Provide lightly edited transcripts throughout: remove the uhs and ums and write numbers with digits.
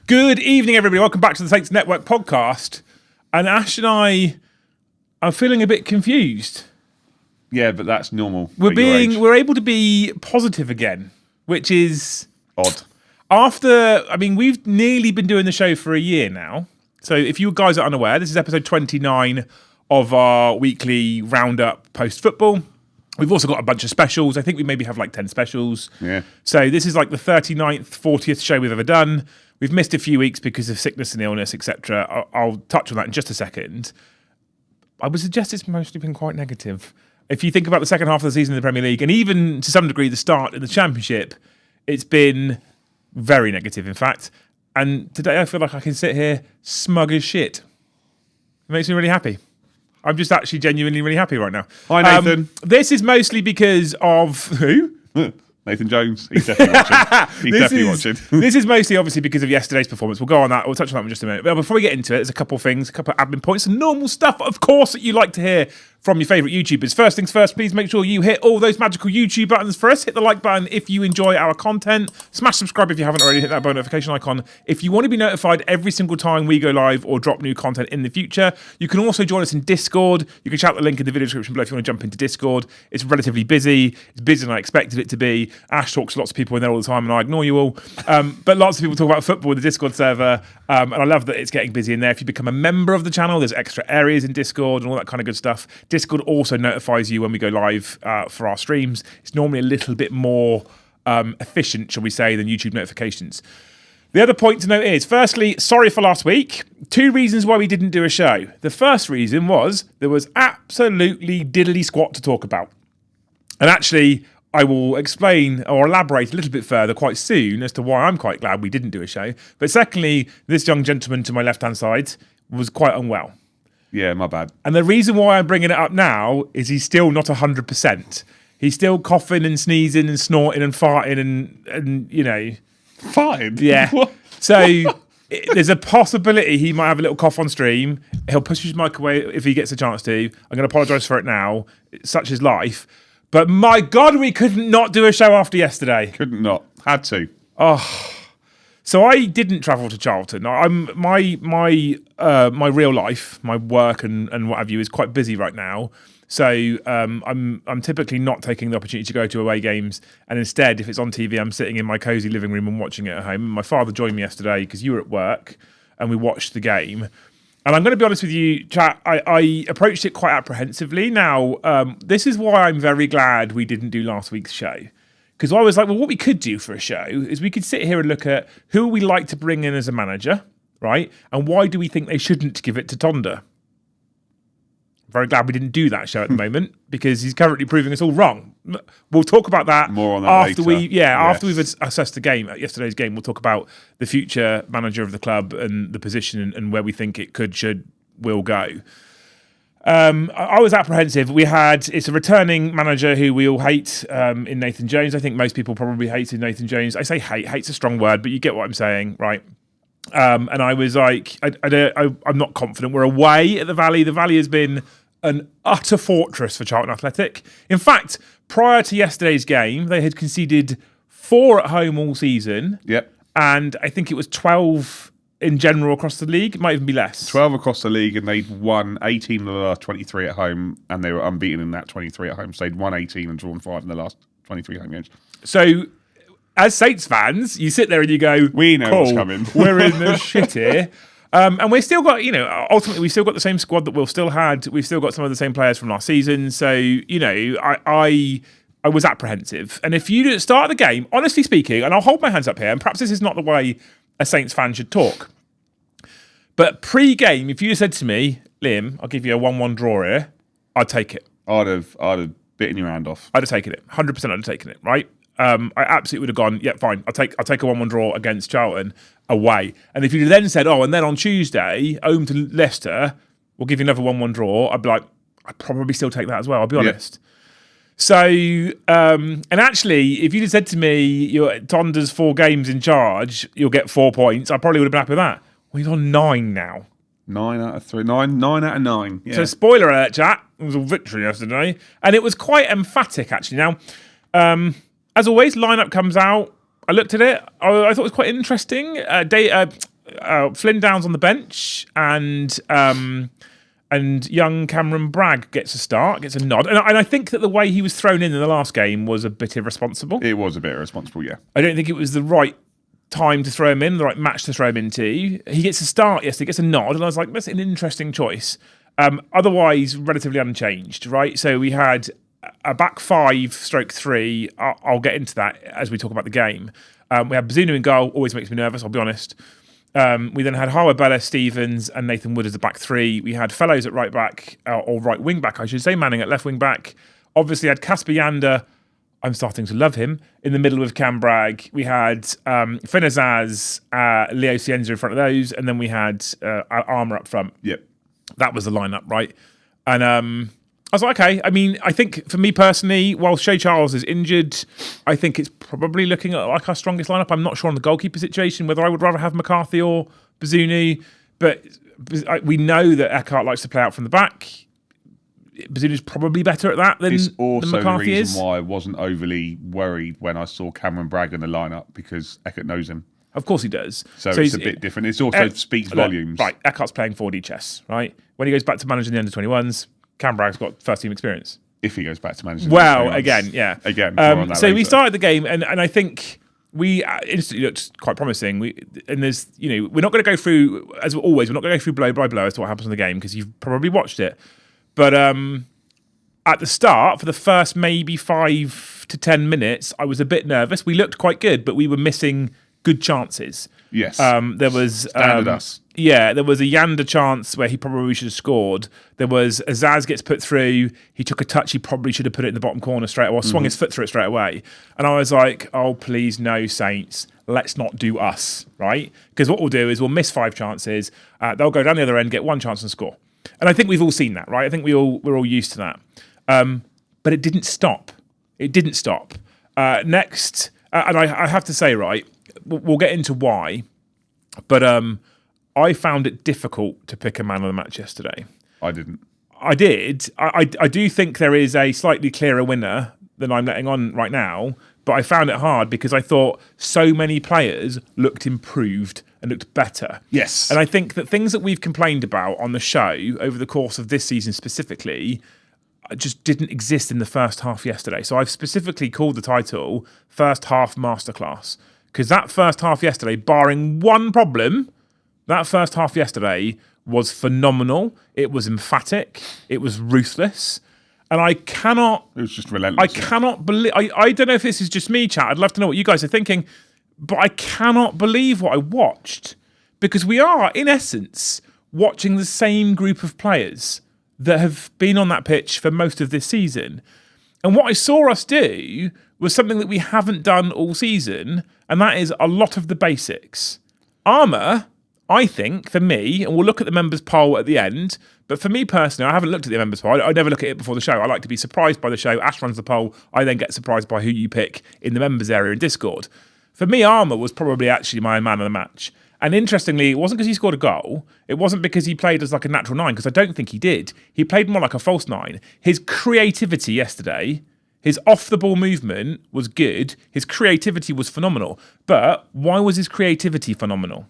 Good evening, everybody. Welcome back to the Saints Network podcast. And Ash and I are feeling a bit confused. Yeah, but that's normal. We're able to be positive again, which is odd. We've nearly been doing the show for a year now. So if you guys are unaware, this is episode 29 of our weekly roundup post-football. We've also got a bunch of specials. I think we maybe have like 10 specials. Yeah. So this is like the 39th, 40th show we've ever done. We've missed a few weeks because of sickness and illness, etc. I'll touch on that in just a second. I would suggest it's mostly been quite negative. If you think about the second half of the season in the Premier League, and even to some degree the start in the Championship, it's been very negative, in fact. And today I feel like I can sit here smug as shit. It makes me really happy. I'm just actually genuinely really happy right now. Hi, Nathan. This is mostly because of who? Nathan Jones. He's definitely watching. This is mostly obviously because of yesterday's performance. We'll go on that. We'll touch on that in just a minute. But before we get into it, there's a couple of things, a couple of admin points, and normal stuff, of course, that you like to hear from your favourite YouTubers. First things first, please make sure you hit all those magical YouTube buttons for us. Hit the like button if you enjoy our content. Smash subscribe if you haven't already. Hit that bell notification icon if you want to be notified every single time we go live or drop new content in the future. You can also join us in Discord. You can shout the link in the video description below if you want to jump into Discord. It's relatively busy. It's busier than I expected it to be. Ash talks to lots of people in there all the time and I ignore you all. But lots of people talk about football in the Discord server. And I love that it's getting busy in there. If you become a member of the channel, there's extra areas in Discord and all that kind of good stuff. Discord also notifies you when we go live for our streams. It's normally a little bit more efficient, shall we say, than YouTube notifications. The other point to note is, firstly, sorry for last week. 2 reasons why we didn't do a show. The first reason was there was absolutely diddly squat to talk about. And actually, I will explain or elaborate a little bit further quite soon as to why I'm quite glad we didn't do a show. But secondly, this young gentleman to my left-hand side was quite unwell. Yeah, my bad. And the reason why I'm bringing it up now is he's still not 100%. He's still coughing and sneezing and snorting and farting and you know. Farting? Yeah. What? So there's a possibility he might have a little cough on stream. He'll push his mic away if he gets a chance to. I'm going to apologise for it now. Such is life. But my God, we couldn't not do a show after yesterday. Couldn't not. Had to. Oh. So I didn't travel to Charlton. My real life, my work and what have you is quite busy right now. So I'm typically not taking the opportunity to go to away games, and instead, if it's on TV, I'm sitting in my cozy living room and watching it at home. My father joined me yesterday because you were at work, and we watched the game. And I'm going to be honest with you, chat. I approached it quite apprehensively. Now, this is why I'm very glad we didn't do last week's show. Because I was like, well, what we could do for a show is we could sit here and look at who we like to bring in as a manager, right? And why do we think they shouldn't give it to Tonda? Very glad we didn't do that show at the moment because he's currently proving us all wrong. We'll talk about that more on that after later. After we've assessed the game, yesterday's game. We'll talk about the future manager of the club and the position and where we think it could, should, will go. I was apprehensive. It's a returning manager who we all hate in Nathan Jones. I think most people probably hated Nathan Jones. I say hate's a strong word, but you get what I'm saying, right? And I was like, I'm not confident. We're away at the Valley. The Valley has been an utter fortress for Charlton Athletic. In fact, prior to yesterday's game, they had conceded 4 at home all season. Yep. And I think it was 12 in general across the league. It might even be less. 12 across the league, and they'd won 18 of the last 23 at home, and they were unbeaten in that 23 at home. So they'd won 18 and drawn 5 in the last 23 home games. So, as Saints fans, you sit there and you go, we know cool, what's coming. We're in the shit here. And we've still got, ultimately we've still got the same squad that we've still had. We've still got some of the same players from last season. So, I was apprehensive. And if you start the game, honestly speaking, and I'll hold my hands up here, and perhaps this is not the way a Saints fan should talk, but pre-game, if you said to me, Liam, I'll give you a 1-1 draw here, I'd take it. I'd have bitten your hand off. I'd have taken it. 100% I'd have taken it, right? I absolutely would have gone, yeah, fine. I'll take a 1-1 draw against Charlton away. And if you then said, and then on Tuesday, home to Leicester, we'll give you another 1-1 draw, I'd be like, I'd probably still take that as well, I'll be honest. Yeah. So, and actually, if you'd have said to me, Tonda's 4 games in charge, you'll get 4 points, I probably would have been happy with that. Well, he's on 9 now. 9 out of 3. 9 out of 9. Yeah. So, spoiler alert, chat. It was a victory yesterday. And it was quite emphatic, actually. Now, as always, lineup comes out. I looked at it. I thought it was quite interesting. Flynn Downs on the bench, and young Cameron Bragg gets a start, gets a nod. And I think that the way he was thrown in the last game was a bit irresponsible. It was a bit irresponsible, yeah. I don't think it was the right time to throw him in, the right match to throw him into. He gets a start yesterday, gets a nod, and I was like, that's an interesting choice. Otherwise, relatively unchanged, right? So we had a back 5/3. I'll get into that as we talk about the game. We had Bazunu in goal, always makes me nervous, I'll be honest. We then had Harwood, Bella, Stevens, and Nathan Wood as the back 3. We had Fellows at right back, or right wing back, I should say, Manning at left wing back. Obviously had Casper Yander, I'm starting to love him, in the middle with Cam Bragg. We had Finazaz, Leo Cienza in front of those, and then we had Armour up front. Yep. That was the lineup, right? And I was like, okay. I mean, I think for me personally, while Shea Charles is injured, I think it's probably looking at like our strongest lineup. I'm not sure on the goalkeeper situation whether I would rather have McCarthy or Bazunu, but we know that Ekert likes to play out from the back. Bazunu's probably better at that than It's also McCarthy the reason is. why I wasn't overly worried when I saw Cameron Bragg in the lineup, because Ekert knows him. Of course he does. So it's a bit different. It also speaks volumes. Right, Ekert's playing 4D chess, right? When he goes back to managing the under-21s, Cam Bragg's got first-team experience. If he goes back to managing Well, the again, yeah. Again, more on that so later. we started the game, and I think we instantly looked quite promising. And there's, we're not going to go through, as always, we're not going to go through blow by blow as to what happens in the game, because you've probably watched it. But at the start, for the first maybe 5 to 10 minutes, I was a bit nervous. We looked quite good, but we were missing good chances. Yes. There was Standard us. Yeah, there was a Yander chance where he probably should have scored. There was Azaz gets put through. He took a touch. He probably should have put it in the bottom corner straight away, or swung his foot through it straight away. And I was like, oh, please, no, Saints. Let's not do us, right? Because what we'll do is we'll miss 5 chances. They'll go down the other end, get 1 chance and score. And I think we've all seen that, right? I think we're all used to that. But it didn't stop. It didn't stop. Next, and I have to say, right, we'll get into why, but I found it difficult to pick a man of the match yesterday. I didn't. I did. I do think there is a slightly clearer winner than I'm letting on right now, but I found it hard because I thought so many players looked improved and looked better. Yes. And I think that things that we've complained about on the show over the course of this season specifically just didn't exist in the first half yesterday. So I've specifically called the title First Half Masterclass, because that first half yesterday, barring one problem, that first half yesterday was phenomenal. It was emphatic. It was ruthless. And I cannot... It was just relentless. I cannot believe... I don't know if this is just me, chat. I'd love to know what you guys are thinking. But I cannot believe what I watched. Because we are, in essence, watching the same group of players that have been on that pitch for most of this season. And what I saw us do was something that we haven't done all season, and that is a lot of the basics. Armour, I think, for me, and we'll look at the members' poll at the end, but for me personally, I haven't looked at the members' poll. I never look at it before the show. I like to be surprised by the show. Ash runs the poll. I then get surprised by who you pick in the members' area in Discord. For me, Armour was probably actually my man of the match. And interestingly, it wasn't because he scored a goal. It wasn't because he played as like a natural 9, because I don't think he did. He played more like a false 9. His creativity yesterday, his off-the-ball movement was good. His creativity was phenomenal. But why was his creativity phenomenal?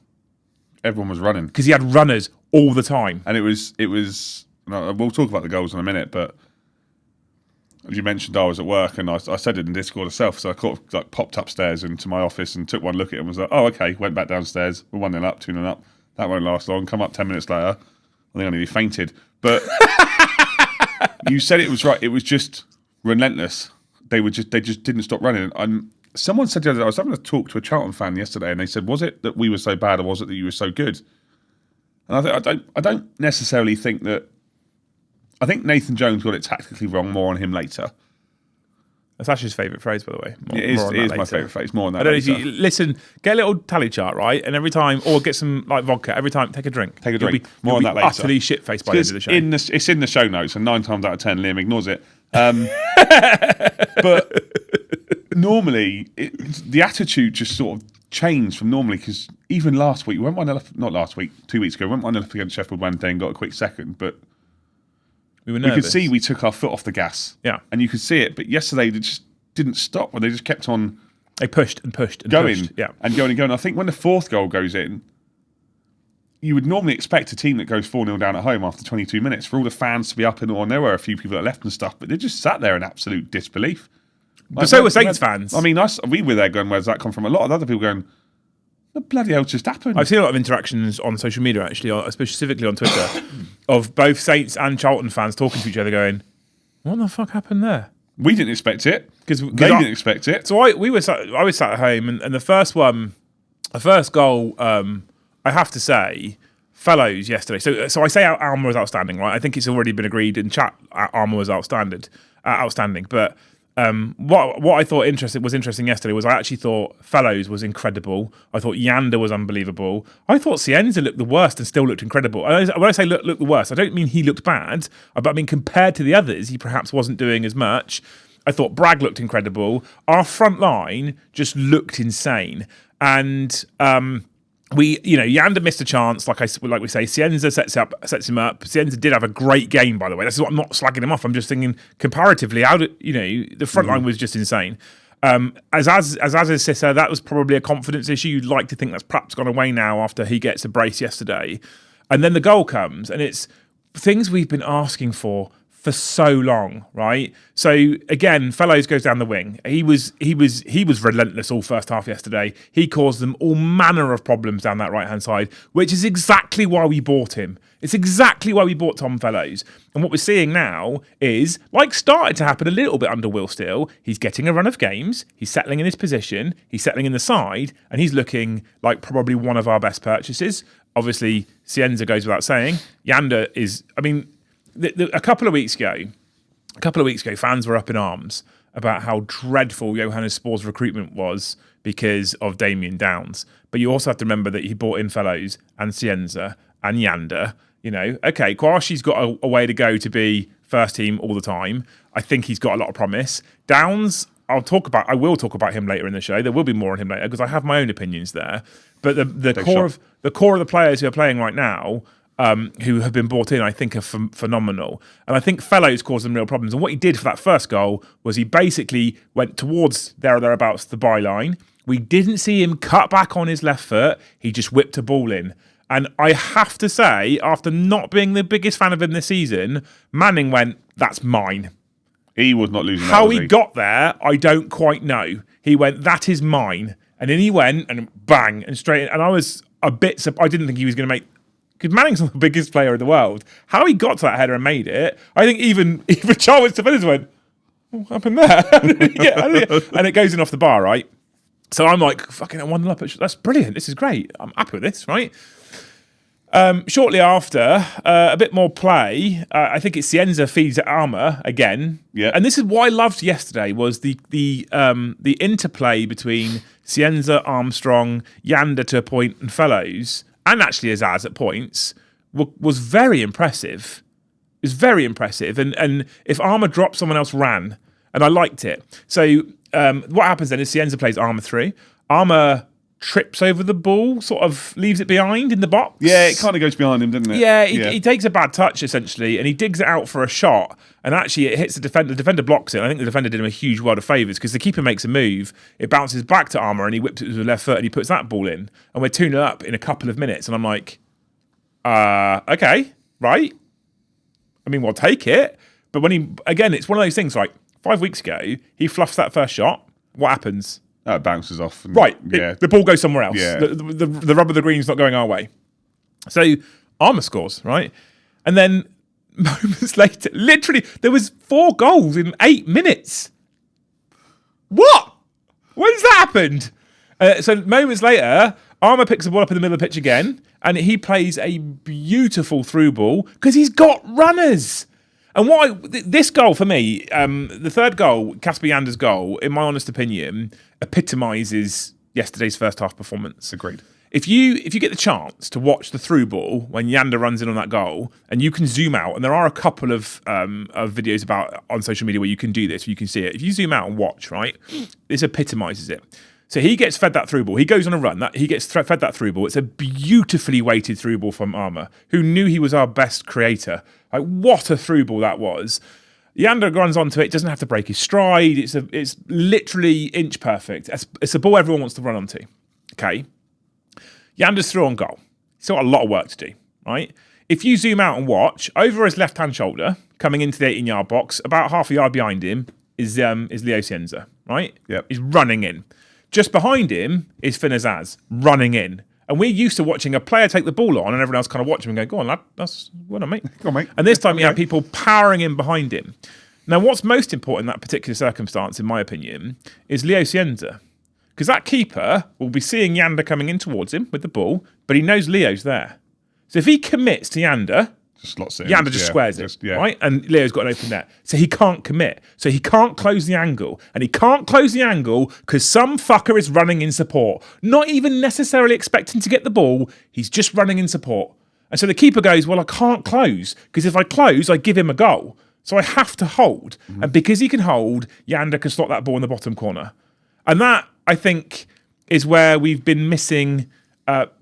Everyone was running. Because he had runners all the time. And it was. No, we'll talk about the goals in a minute, but as you mentioned, I was at work and I said it in Discord itself. So I popped upstairs into my office and took one look at it and was like, oh, okay. Went back downstairs. We're 1-0 up, 2-0 up. That won't last long. Come up 10 minutes later. I think I nearly fainted. But you said it was right. It was just relentless. They just didn't stop running. Someone said the other day, I was having a talk to a Charlton fan yesterday, and they said, was it that we were so bad or was it that you were so good? And I don't necessarily think that. I think Nathan Jones got it tactically wrong. More on him later. That's Ash's favourite phrase, by the way. It is my favourite phrase. More on that. I don't know if you listen, get a little tally chart, right? And every time, or get some like vodka. Every time, take a drink. Take a drink. More on that later. Utterly shit faced by the end of the show. It's in the show notes, and 9 times out of 10, Liam ignores it. But normally, the attitude just sort of changed from normally, because even last week, we went 1-0, not last week, 2 weeks ago, we went 1-0 against Sheffield Wednesday and got a quick second, but we were nervous. You could see we took our foot off the gas. Yeah. And you could see it, but yesterday they just didn't stop, and they just kept on. They pushed and pushed and going, pushed. Yeah. And going and going. I think when the 4th goal goes in, you would normally expect a team that goes 4-0 down at home after 22 minutes for all the fans to be up and on. There were a few people that left and stuff, but they just sat there in absolute disbelief. But so were Saints fans. I mean, we were there going, where's that come from? A lot of other people going, what the bloody hell just happened? I've seen a lot of interactions on social media, actually, specifically on Twitter, of both Saints and Charlton fans talking to each other going, what the fuck happened there? We didn't expect it. Because they didn't expect it. So I was sat at home, and the first goal, I have to say, Fellows yesterday. So I say Alma was outstanding, right? I think it's already been agreed in chat. Alma was outstanding. But what I thought was interesting yesterday was I actually thought Fellows was incredible. I thought Yander was unbelievable. I thought Cienza looked the worst and still looked incredible. And when I say look the worst, I don't mean he looked bad, but I mean compared to the others, he perhaps wasn't doing as much. I thought Bragg looked incredible. Our front line just looked insane. And Yander missed a chance, like we say. Cienza sets him up. Cienza did have a great game, by the way. That's what I'm not slagging him off. I'm just thinking comparatively, the front line was just insane. As is Sissa, that was probably a confidence issue. You'd like to think that's perhaps gone away now after he gets a brace yesterday. And then the goal comes, and it's things we've been asking for so long, right? So again, Fellows goes down the wing. He was relentless all first half yesterday. He caused them all manner of problems down that right hand side, which is exactly why we bought him. It's exactly why we bought Tom Fellows. And what we're seeing now is, like started to happen a little bit under Will Steele, he's getting a run of games, he's settling in his position, he's settling in the side, and he's looking like probably one of our best purchases. Obviously, Cienza goes without saying. Yander is, a couple of weeks ago, fans were up in arms about how dreadful Johannes Spor's recruitment was because of Damien Downs. But you also have to remember that he bought in Fellows and Cienza and Yander. Okay, Kouashi's got a way to go to be first team all the time. I think he's got a lot of promise. Downs, I will talk about him later in the show. There will be more on him later because I have my own opinions there. But the core of the players who are playing right now, who have been brought in, I think are phenomenal. And I think Fellows caused them real problems. And what he did for that first goal was he basically went towards there or thereabouts the byline. We didn't see him cut back on his left foot. He just whipped a ball in. And I have to say, after not being the biggest fan of him this season, Manning went, that's mine. He was not losing that, How he got there, I don't quite know. He went, that is mine. And then he went and bang, and straight in. And I was a bit surprised. I didn't think he was going to make... Because Manning's not the biggest player in the world. How he got to that header and made it, I think even Charlton's defenders went, what happened there? And it goes in off the bar, right? So I'm like, fucking 1-0 up. That's brilliant. This is great. I'm happy with this, right? Shortly after, a bit more play. I think it's Cienza feeds at Armour again. Yeah. And this is what I loved yesterday was the interplay between Cienza, Armstrong, Yander to a point, and Fellows, and actually Azaz at points, was very impressive. It was very impressive. And if Armour dropped, someone else ran. And I liked it. So what happens then is Cienza plays Armour through. Armour trips over the ball, sort of leaves it behind in the box. Yeah, it kind of goes behind him, doesn't it? Yeah, he takes a bad touch, essentially, and he digs it out for a shot. And actually, it hits the defender. The defender blocks it. And I think the defender did him a huge world of favours because the keeper makes a move. It bounces back to Armour, and he whips it with his left foot, and he puts that ball in. And we're 2-0 up in a couple of minutes. And I'm like, okay, right. We'll take it. But again, it's one of those things, like 5 weeks ago, he fluffs that first shot. What happens? It bounces off. Right. Yeah. The ball goes somewhere else. Yeah. The rub of the green's not going our way. So Armour scores, right? And then moments later, literally, there was 4 goals in 8 minutes. What? When's that happened? So moments later, Armour picks the ball up in the middle of the pitch again, and he plays a beautiful through ball because he's got runners. And this goal for me, the third goal, Kasper Yander's goal, in my honest opinion, epitomises yesterday's first half performance. Agreed. If you get the chance to watch the through ball when Yander runs in on that goal, and you can zoom out, and there are a couple of videos about on social media where you can do this, you can see it. If you zoom out and watch, right, this epitomises it. So he gets fed that through ball. He goes on a run. He gets fed that through ball. It's a beautifully weighted through ball from Armour, who knew he was our best creator. Like, what a through ball that was. Yander runs onto it, doesn't have to break his stride. It's literally inch perfect. It's a ball everyone wants to run onto. Okay. Yander's through on goal. Still got a lot of work to do, right? If you zoom out and watch, over his left-hand shoulder, coming into the 18-yard box, about half a yard behind him is Leo Cienza, right? Yep. He's running in. Just behind him is Finn Azaz, running in. And we're used to watching a player take the ball on and everyone else kind of watch him and go, go on, lad, that's well done, mate. Go on, mate. And this time you have people powering in behind him. Now, what's most important in that particular circumstance, in my opinion, is Leo Cienza. Because that keeper will be seeing Yander coming in towards him with the ball, but he knows Leo's there. So if he commits to Yander, just slots it in. Yander just squares it, right? And Leo's got an open net. So he can't commit. So he can't close the angle. And he can't close the angle because some fucker is running in support. Not even necessarily expecting to get the ball. He's just running in support. And so the keeper goes, well, I can't close because if I close, I give him a goal. So I have to hold. Mm-hmm. And because he can hold, Yander can slot that ball in the bottom corner. And that, I think, is where we've been missing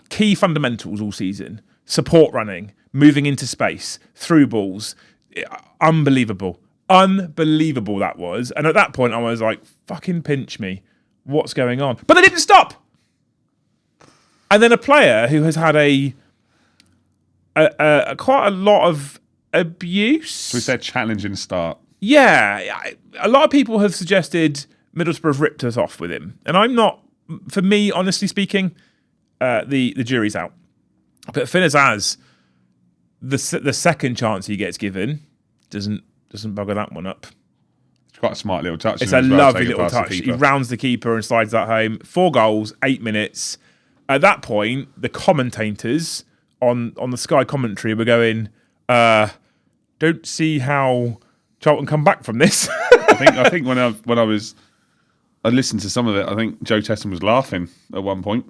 key fundamentals all season. Support running, moving into space, through balls. Unbelievable. Unbelievable that was. And at that point, I was like, fucking pinch me. What's going on? But they didn't stop. And then a player who has had a quite a lot of abuse. So we said challenging start. Yeah. A lot of people have suggested Middlesbrough have ripped us off with him. And I'm not, for me, honestly speaking, the jury's out. But Finn Azaz, the second chance he gets given doesn't bugger that one up. It's quite a smart little touch. It's a lovely little touch. He rounds the keeper and slides that home. 4 goals, 8 minutes. At that point, the commentators on the Sky commentary were going, don't see how Charlton come back from this. I think when I listened to some of it, I think Joe Tesson was laughing at one point.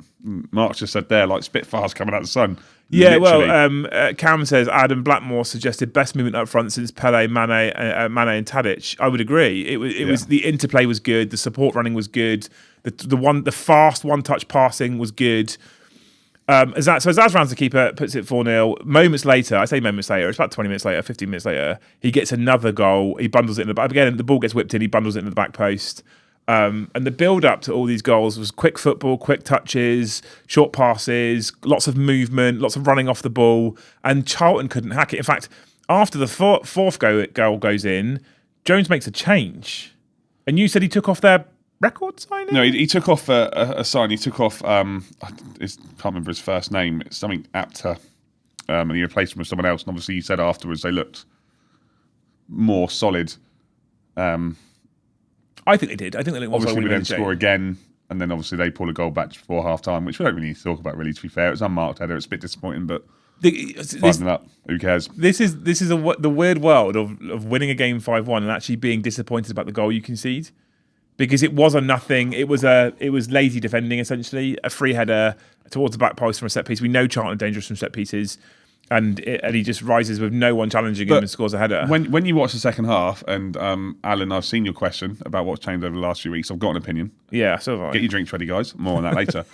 Mark's just said there, like Spitfires coming out of the sun. Yeah, Literally. well, Cam says Adam Blackmore suggested best movement up front since Pele, Mane, and Tadic. I would agree. It was the interplay was good, the support running was good, the fast one-touch passing was good. Azaz rounds the keeper, puts it 4-0. Moments later, I say moments later, it's about 20 minutes later, 15 minutes later, he gets another goal. He bundles it in the back. Again, the ball gets whipped in, he bundles it in the back post. And the build-up to all these goals was quick football, quick touches, short passes, lots of movement, lots of running off the ball, and Charlton couldn't hack it. In fact, after the fourth goal goes in, Jones makes a change. And you said he took off their record signing? No, he took off a sign. He took off, I can't remember his first name, it's something Apter, and he replaced him with someone else. And obviously he said afterwards they looked more solid. I think they did. I think they looked more solid. Obviously we then score again, and then obviously they pull a goal back just before half-time, which we don't really need to talk about, really, to be fair. It was unmarked header. It's a bit disappointing, but who cares? This is the weird world of winning a game 5-1 and actually being disappointed about the goal you concede. Because it was a nothing. It was lazy defending, essentially. A free header towards the back post from a set piece. We know Charlton are dangerous from set pieces. And he just rises with no one challenging him and scores a header. When you watch the second half, and Alan, I've seen your question about what's changed over the last few weeks. I've got an opinion. Yeah, so have I. Get your drinks ready, guys. More on that later.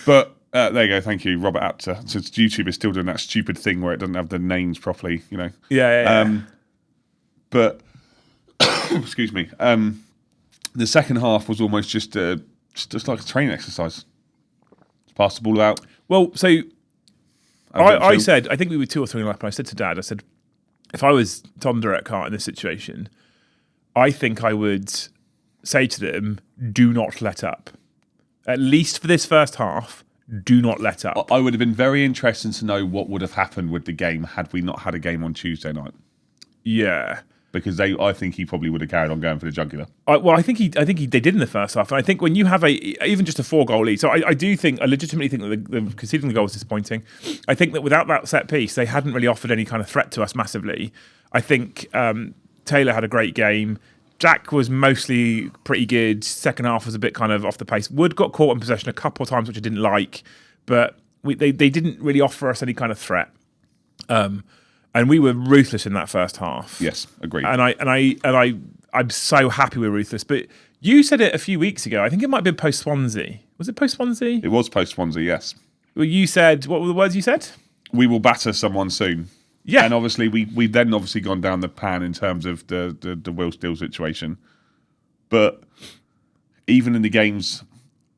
But there you go. Thank you, Robert Apter. So YouTube is still doing that stupid thing where it doesn't have the names properly, you know. Yeah. But excuse me. The second half was almost just like a training exercise. Just pass the ball out. Well, so I said, I think we were 2 or 3 up, and I said to Dad, I said, if I was Tom Ekert in this situation, I think I would say to them, do not let up. At least for this first half, do not let up. I would have been very interested to know what would have happened with the game had we not had a game on Tuesday night. Yeah. Because I think he probably would have carried on going for the jugular. I think they did in the first half, and I think when you have even just a 4-goal lead, so I legitimately think that the conceding the goal was disappointing. I think that without that set piece, they hadn't really offered any kind of threat to us massively. I think Taylor had a great game. Jack was mostly pretty good. Second half was a bit kind of off the pace. Wood got caught in possession a couple of times, which I didn't like, but they didn't really offer us any kind of threat. And we were ruthless in that first half. Yes, agreed. And I'm so happy we're ruthless. But you said it a few weeks ago. I think it might have been post Swansea. Was it post Swansea? It was post Swansea. Yes. Well, you said, what were the words you said? We will batter someone soon. Yeah. And obviously we then obviously gone down the pan in terms of the Will Steele situation. But even in the games,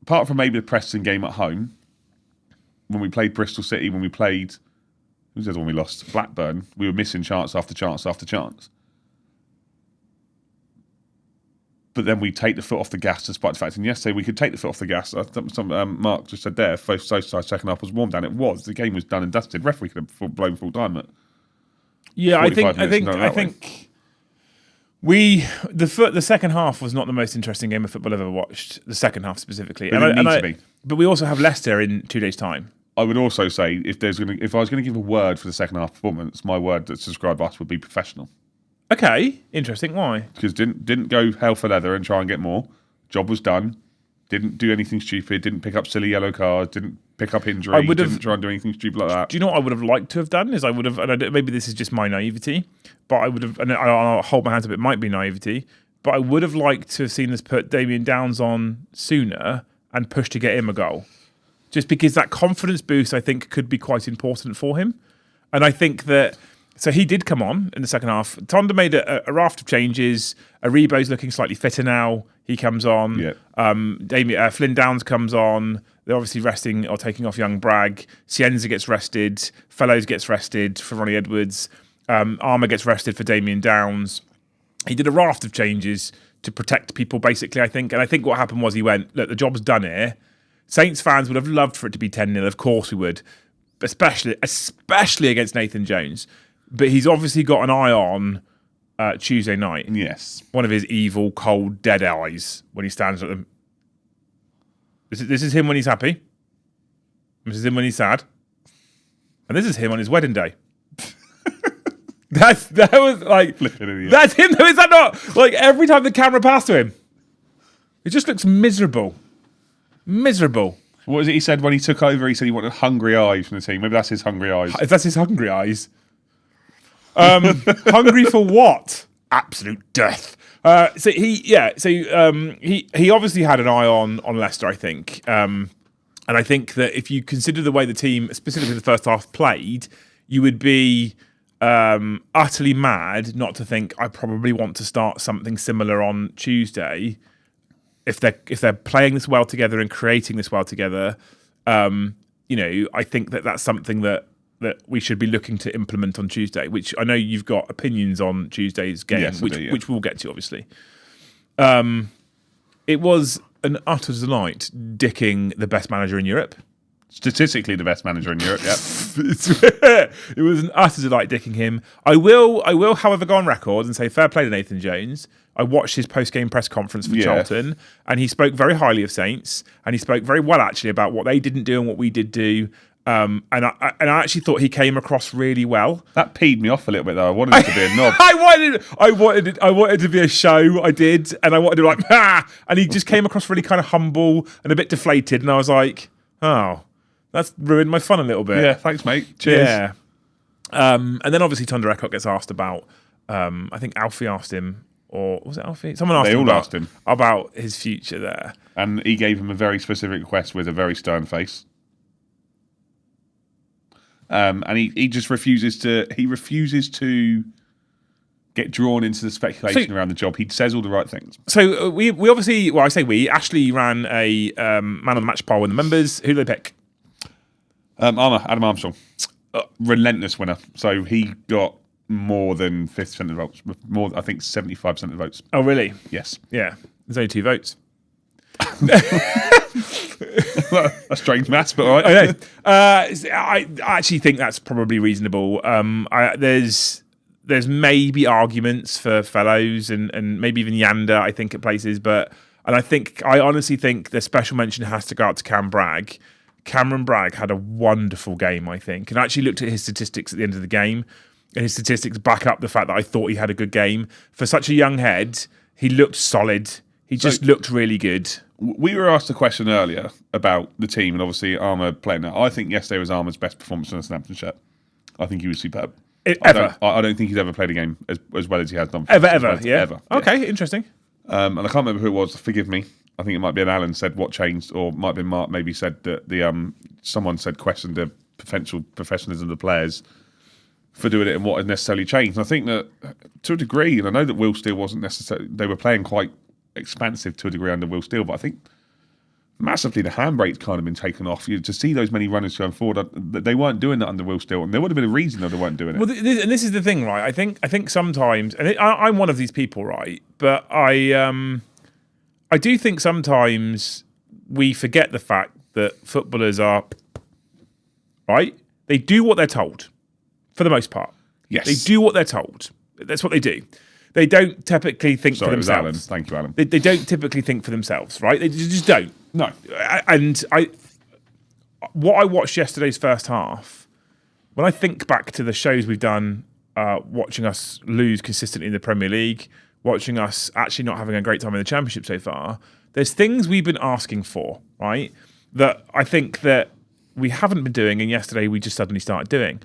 apart from maybe the Preston game at home, when we played Bristol City, when we played, who's the other one we lost? Blackburn. We were missing chance after chance after chance. But then we take the foot off the gas despite the fact. And yesterday we could take the foot off the gas. Mark just said there, first second half was warm down. It was. The game was done and dusted. Referee could have blown full time. Yeah, I think the second half was not the most interesting game of football I've ever watched. The second half specifically, But it needs to be. But we also have Leicester in 2 days' time. I would also say if I was going to give a word for the second half performance, my word that described us would be professional. Okay, interesting. Why? Because didn't go hell for leather and try and get more. Job was done. Didn't do anything stupid. Didn't pick up silly yellow cards. Didn't pick up injury. Didn't try and do anything stupid like that. Do you know what I would have liked to have done? Is I would have, and maybe this is just my naivety, but I would have, and I'll hold my hands up. It might be naivety, but I would have liked to have seen us put Damien Downs on sooner and push to get him a goal, just because that confidence boost I think could be quite important for him, and I think that. So he did come on in the second half. Tonda made a raft of changes. Aribo's looking slightly fitter now. He comes on. Yeah. Flynn Downs comes on. They're obviously resting or taking off young Bragg. Cienza gets rested. Fellows gets rested for Ronnie Edwards. Armour gets rested for Damien Downs. He did a raft of changes to protect people, basically, I think. And I think what happened was he went, look, the job's done here. Saints fans would have loved for it to be 10-0. Of course we would. Especially against Nathan Jones. But he's obviously got an eye on Tuesday night. Yes. One of his evil, cold, dead eyes when he stands at them. This is him when he's happy. This is him when he's sad. And this is him on his wedding day. That was like... That's him though, is that not? Like every time the camera passed to him, it just looks miserable. Miserable. What was it he said when he took over? He said he wanted hungry eyes from the team. Maybe that's his hungry eyes. If that's his hungry eyes... hungry for what? Absolute death. He obviously had an eye on Leicester, I think. And I think that if you consider the way the team, specifically the first half, played, you would be utterly mad not to think I probably want to start something similar on Tuesday. If they're playing this well together and creating this well together, I think that's something that we should be looking to implement on Tuesday, which I know you've got opinions on Tuesday's game, yes, which we'll get to, obviously. It was an utter delight dicking the best manager in Europe. Statistically the best manager in Europe, yep. It was an utter delight dicking him. I will, however, go on record and say fair play to Nathan Jones. I watched his post-game press conference for Charlton, and he spoke very highly of Saints, and he spoke very well, actually, about what they didn't do and what we did do. And I actually thought he came across really well. That peed me off a little bit though. I wanted it to be a knob. I wanted it to be a show. I did, and I wanted to be like and he just came across really kind of humble and a bit deflated. And I was like, oh, that's ruined my fun a little bit. Yeah, thanks, mate. Cheers. Yeah. And then obviously Tonda Ekert gets asked about. I think Alfie asked him, or was it Alfie? Someone asked him about his future there, and he gave him a very specific request with a very stern face. And he just refuses to get drawn into the speculation around the job. He says all the right things. So we obviously, well, I say we, Ashley ran a man of the match poll with the members. Who did they pick? Adam Armstrong. Relentless winner. So he got more than 50% of the votes. I think 75% of the votes. Oh, really? Yes. Yeah. There's only 2 votes. That's strange maths, but all right. I know. I actually think that's probably reasonable. There's maybe arguments for Fellows and maybe even Yanda, I think, at places, I honestly think the special mention has to go out to Cam Bragg. Cameron Bragg had a wonderful game, I think, and I actually looked at his statistics at the end of the game, and his statistics back up the fact that I thought he had a good game. For such a young head, he looked solid. He just looked really good. We were asked a question earlier about the team, and obviously Armour playing that. I think yesterday was Armour's best performance in a Southampton shirt. I think he was superb. I don't think he's ever played a game as well as he has done. Ever. Okay, interesting. And I can't remember who it was. Forgive me. I think it might be an Alan said what changed, or it might have been Mark maybe said that someone said questioned the potential professionalism of the players for doing it and what had necessarily changed. And I think that to a degree, and I know that Will Steele wasn't necessarily, they were playing quite expansive to a degree under Will Steele, but I think massively the handbrake's kind of been taken off. To see those many runners going forward, they weren't doing that under Will Still, and there would have been a reason that they weren't doing it. Well, and this is the thing, right? I think sometimes, and I'm one of these people, right? But I do think sometimes we forget the fact that footballers are right. They do what they're told, for the most part. Yes, they do what they're told. That's what they do. They don't typically think for themselves. Alan. Thank you, Alan. They don't typically think for themselves, right? They just don't. No. And what I watched yesterday's first half, when I think back to the shows we've done, watching us lose consistently in the Premier League, watching us actually not having a great time in the Championship so far, there's things we've been asking for, right? That I think that we haven't been doing, and yesterday we just suddenly started doing.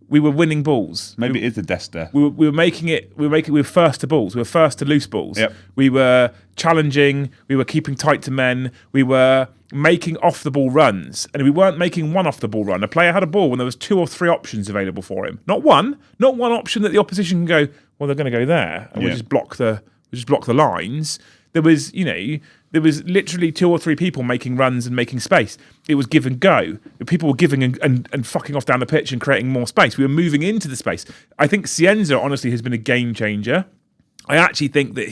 We were winning balls. Maybe it is the desk there. We were making it. We were first to balls. We were first to loose balls. Yep. We were challenging. We were keeping tight to men. We were making off the ball runs, and we weren't making one off the ball run. A player had a ball when there was 2 or 3 options available for him. Not one option that the opposition can go. Well, they're going to go there, and we just block the lines. There was, there was literally 2 or 3 people making runs and making space. It was give and go. People were giving and fucking off down the pitch and creating more space. We were moving into the space. I think Cienza, honestly, has been a game changer. I actually think that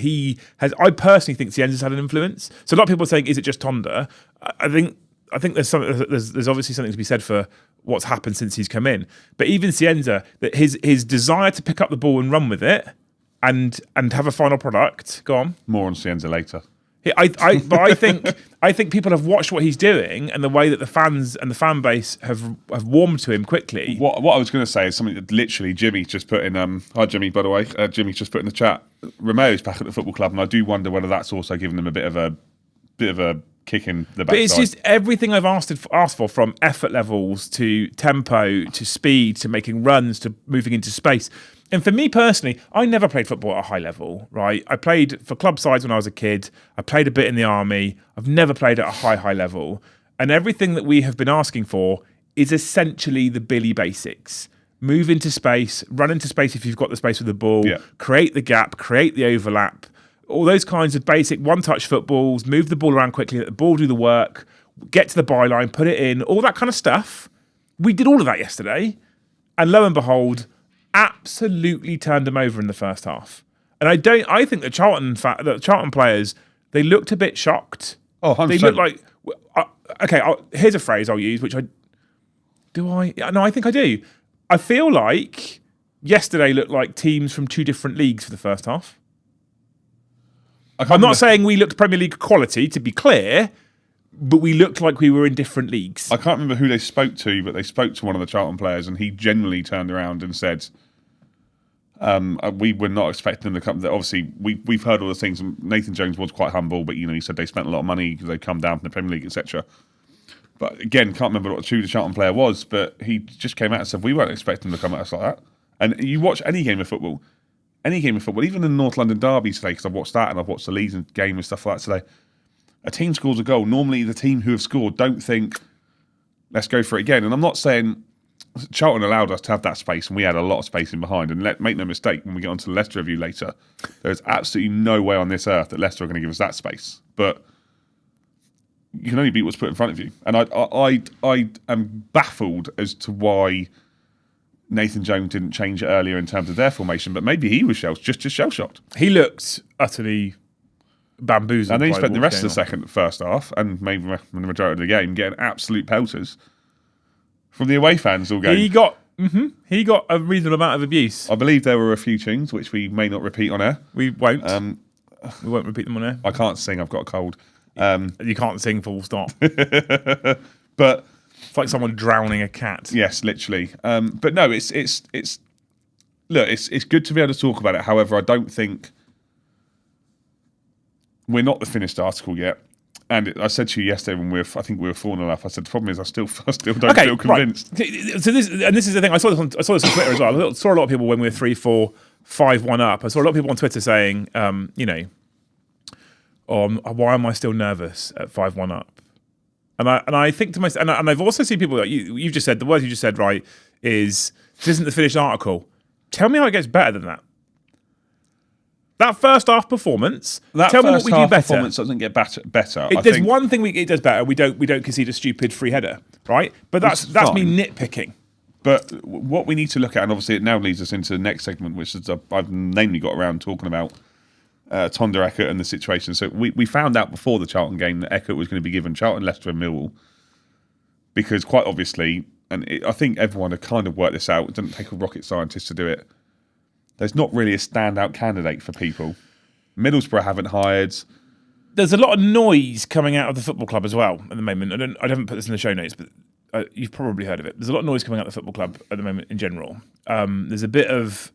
I personally think Cienza's had an influence. So a lot of people are saying, is it just Tonda? I think there's obviously something to be said for what's happened since he's come in. But even Cienza, that his desire to pick up the ball and run with it and have a final product. Go on. More on Cienza later. But I think people have watched what he's doing and the way that the fans and the fan base have warmed to him quickly. What I was going to say is something that literally Jimmy just put in. Hi Jimmy, by the way. Jimmy's just put in the chat. Romeo's back at the football club, and I do wonder whether that's also given them a bit of a kick in the backside. But it's just everything I've asked for, from effort levels to tempo to speed to making runs to moving into space. And for me personally, I never played football at a high level, right? I played for club sides when I was a kid. I played a bit in the army. I've never played at a high level. And everything that we have been asking for is essentially the Billy basics. Move into space, run into space if you've got the space with the ball, create the gap, create the overlap, all those kinds of basic one-touch footballs, move the ball around quickly, let the ball do the work, get to the byline, put it in, all that kind of stuff. We did all of that yesterday. And lo and behold, absolutely turned them over in the first half. And I think the Charlton players, they looked a bit shocked. Oh, 100%. They looked like, here's a phrase I'll use, which I think I do. I feel like yesterday looked like teams from 2 different leagues for the first half. I'm not saying we looked Premier League quality, to be clear, but we looked like we were in different leagues. I can't remember who they spoke to, but they spoke to one of the Charlton players, and he generally turned around and said, we were not expecting them to come. Obviously, we've heard all the things. Nathan Jones was quite humble, but he said they spent a lot of money because they'd come down from the Premier League, etc. But again, can't remember who the Charlton player was, but he just came out and said, we weren't expecting them to come at us like that. And you watch any game of football, even the North London derby today, because I've watched that and I've watched the Leeds game and stuff like that today. A team scores a goal. Normally, the team who have scored don't think, let's go for it again. And I'm not saying Charlton allowed us to have that space, and we had a lot of space in behind. And make no mistake, when we get onto the Leicester review later, there's absolutely no way on this earth that Leicester are going to give us that space. But you can only beat what's put in front of you. And I am baffled as to why Nathan Jones didn't change it earlier in terms of their formation, but maybe he was just shell-shocked. He looked utterly bamboozled. And then he spent the rest of the first half, and maybe the majority of the game, getting absolute pelters from the away fans all game. He got a reasonable amount of abuse. I believe there were a few tunes, which we may not repeat on air. We won't. We won't repeat them on air. I can't sing, I've got a cold. You can't sing full stop. But it's like someone drowning a cat. Yes, literally. But no, it's good to be able to talk about it. However, I don't think we're not the finished article yet. And I said to you yesterday when I think we were 4-0 up. I said the problem is I still don't feel convinced. Right. So this is the thing. I saw this on Twitter as well. I saw a lot of people when we were 3-4, 5-1 up. I saw a lot of people on Twitter saying, why am I still nervous at 5-1 up? And I think to myself, and I've also seen people that you've just said, the words you just said, right, is this isn't the finished article. Tell me how it gets better than that. That first half performance. That tell me what first we do half better. performance doesn't get better. There's one thing it does better. We don't concede a stupid free header, right? But that's me nitpicking. But what we need to look at, and obviously it now leads us into the next segment, which is I've namely got around talking about Tonda Ekert and the situation. So we found out before the Charlton game that Ekert was going to be given Charlton, Leicester and Millwall, because quite obviously, I think everyone had kind of worked this out. It doesn't take a rocket scientist to do it. There's not really a standout candidate for people. Middlesbrough haven't hired. There's a lot of noise coming out of the football club as well at the moment. I haven't put this in the show notes, but you've probably heard of it. There's a lot of noise coming out of the football club at the moment in general. There's a bit of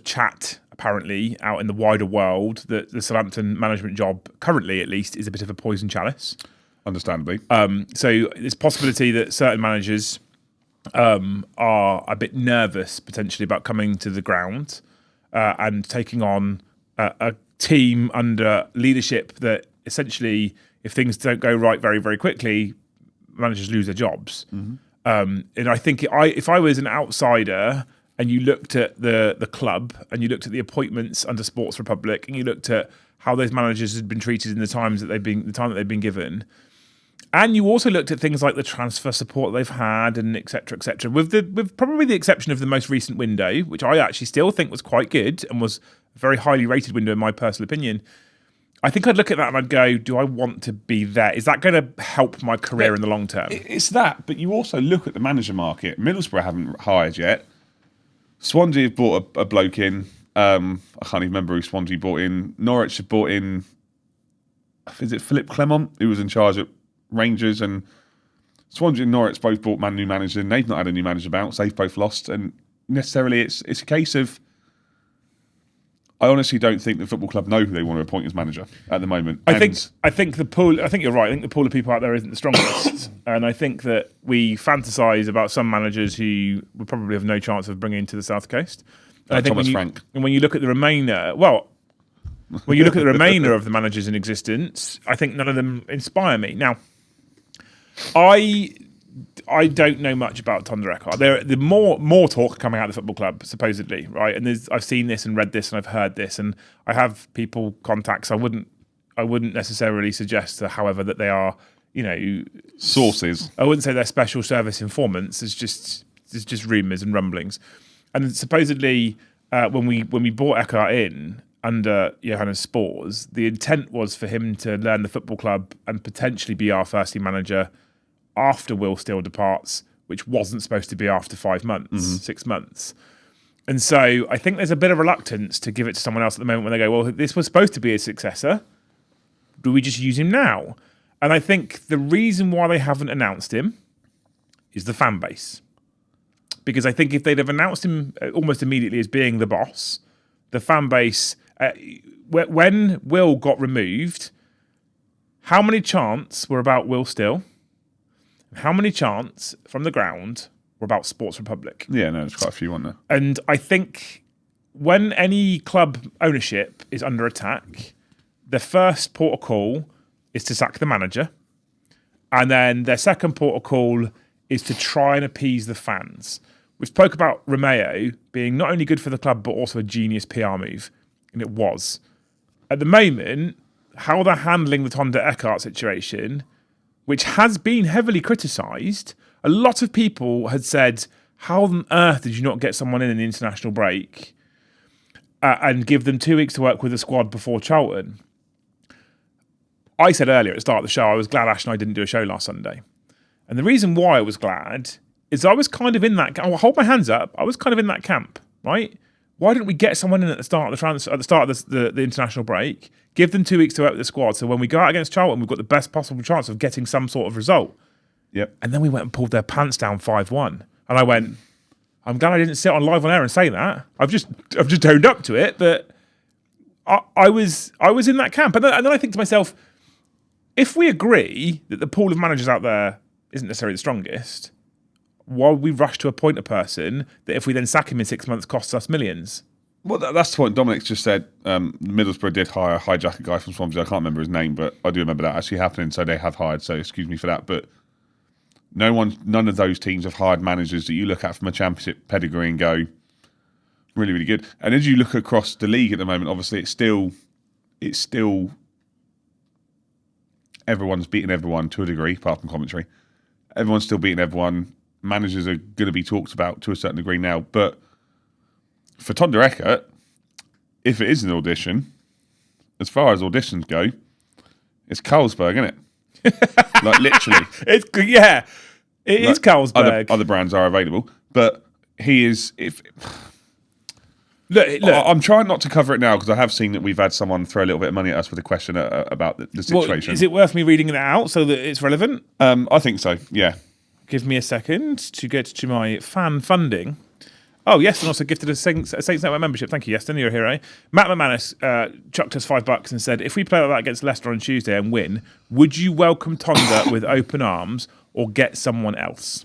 chat apparently out in the wider world that the Southampton management job, currently at least, is a bit of a poison chalice. Understandably. So there's possibility that certain managers are a bit nervous potentially about coming to the ground and taking on a team under leadership that essentially, if things don't go right very, very quickly, managers lose their jobs. And I think if I was an outsider and you looked at the club and you looked at the appointments under Sports Republic and you looked at how those managers had been treated in the time that they've been given, and you also looked at things like the transfer support they've had and et cetera, with probably the exception of the most recent window, which I actually still think was quite good and was a very highly rated window in my personal opinion. I think I'd look at that and I'd go, do I want to be there? Is that going to help my career in the long term? It's that, but you also look at the manager market. Middlesbrough haven't hired yet. Swansea have brought a bloke in. I can't even remember who Swansea brought in. Norwich have brought in, is it Philippe Clement, who was in charge at Rangers, and Swansea and Norwich both brought new managers in. They've not had a new manager bounce. They've both lost, and necessarily it's a case of, I honestly don't think the football club know who they want to appoint as manager at the moment. I think the pool. I think you're right. I think the pool of people out there isn't the strongest, and I think that we fantasize about some managers who would probably have no chance of bringing to the South Coast. And I think Thomas Frank. And when you look at the remainder, when you look at the remainder of the managers in existence, I think none of them inspire me. Now, I don't know much about Tonda Ekert. There's more talk coming out of the football club, supposedly, right? And I've seen this and read this and I've heard this, and I have people contacts. I wouldn't necessarily suggest, however, that they are, sources. I wouldn't say they're special service informants. It's just rumours and rumblings. And supposedly, when we brought Ekert in under Johannes Spors, the intent was for him to learn the football club and potentially be our first team manager after Will Steele departs, which wasn't supposed to be after 5 months, 6 months. And so I think there's a bit of reluctance to give it to someone else at the moment when they go, well, this was supposed to be a successor. Do we just use him now? And I think the reason why they haven't announced him is the fan base. Because I think if they'd have announced him almost immediately as being the boss, the fan base, when Will got removed, how many chants were about Will Steele? How many chants from the ground were about Sports Republic? Yeah, no, there's quite a few on there. And I think when any club ownership is under attack, the first port of call is to sack the manager. And then their second port of call is to try and appease the fans. We spoke about Romeo being not only good for the club, but also a genius PR move. And it was. At the moment, how they're handling the Tonda Ekert situation, which has been heavily criticised, a lot of people had said, how on earth did you not get someone in the international break and give them 2 weeks to work with the squad before Charlton? I said earlier at the start of the show, I was glad Ash and I didn't do a show last Sunday. And the reason why I was glad is I was kind of in that, I'll hold my hands up, I was kind of in that camp, right? Why didn't we get someone in at the start of the international break, give them 2 weeks to work with the squad, so when we go out against Charlton, we've got the best possible chance of getting some sort of result. Yep. And then we went and pulled their pants down 5-1. And I went, I'm glad I didn't sit on live on air and say that. I've just owned up to it, but I was in that camp. And then I think to myself, if we agree that the pool of managers out there isn't necessarily the strongest, why would we rush to appoint a person that if we then sack him in 6 months costs us millions? Well, that's the point. Dominic's just said Middlesbrough did hijack a guy from Swansea. I can't remember his name, but I do remember that actually happening. So they have hired. So excuse me for that. But none of those teams have hired managers that you look at from a championship pedigree and go, Really, really good. And as you look across the league at the moment, obviously it's still everyone's beating everyone to a degree, apart from commentary. Everyone's still beating everyone. Managers are going to be talked about to a certain degree now. But for Tonda Ekert, if it is an audition, as far as auditions go, it's Carlsberg, isn't it? Like literally. It is Carlsberg. Other brands are available, but he is. Look. I'm trying not to cover it now because I have seen that we've had someone throw a little bit of money at us with a question about the situation. Well, is it worth me reading it out so that it's relevant? I think so. Yeah. Give me a second to get to my fan funding. Oh, Yeston also gifted a Saints Network membership. Thank you, Yeston. You're a hero. Matt McManus chucked us $5 and said, if we play like that against Leicester on Tuesday and win, would you welcome Tonda with open arms or get someone else?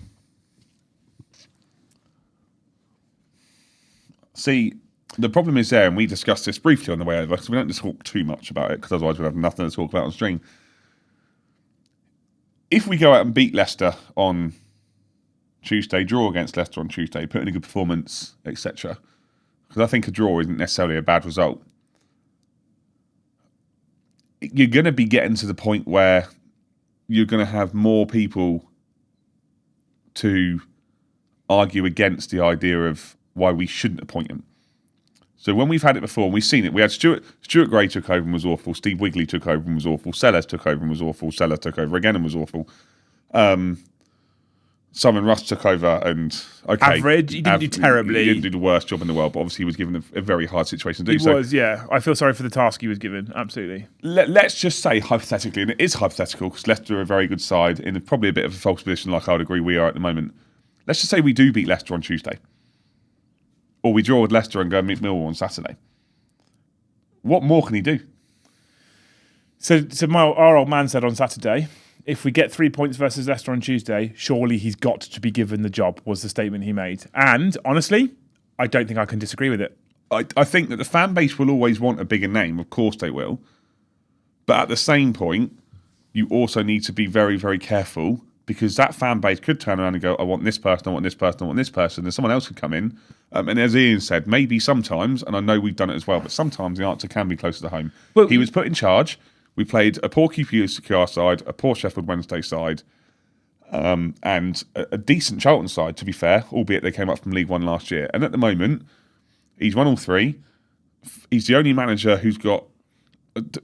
See, the problem is there, and we discussed this briefly on the way over, because we don't talk too much about it, because otherwise we'll have nothing to talk about on stream. If we go out and beat Leicester on Tuesday, draw against Leicester on Tuesday, put in a good performance, etc., because I think a draw isn't necessarily a bad result, you're going to be getting to the point where you're going to have more people to argue against the idea of why we shouldn't appoint him. So when we've had it before, and we've seen it, we had Stuart Gray took over and was awful, Steve Wigley took over and was awful, Sellers took over and was awful, Sellers took over again and was awful. Simon Russ took over and, okay. Average, he didn't do terribly. He didn't do the worst job in the world, but obviously he was given a very hard situation to do. He was, yeah. I feel sorry for the task he was given, absolutely. Let's just say, hypothetically, and it is hypothetical, because Leicester are a very good side, in probably a bit of a false position like I would agree we are at the moment. Let's just say we do beat Leicester on Tuesday. Or we draw with Leicester and go and meet Millwall on Saturday. What more can he do? So our old man said on Saturday, if we get 3 points versus Leicester on Tuesday, surely he's got to be given the job, was the statement he made. And honestly, I don't think I can disagree with it. I think that the fan base will always want a bigger name. Of course they will. But at the same point, you also need to be very, very careful, because that fan base could turn around and go, I want this person, I want this person, I want this person. And someone else could come in. And as Ian said, maybe sometimes, and I know we've done it as well, but sometimes the answer can be closer to home. Well, he was put in charge. We played a poor QPR side, a poor Sheffield Wednesday side, and a decent Charlton side, to be fair, albeit they came up from League One last year. And at the moment, he's won all three. He's the only manager who's got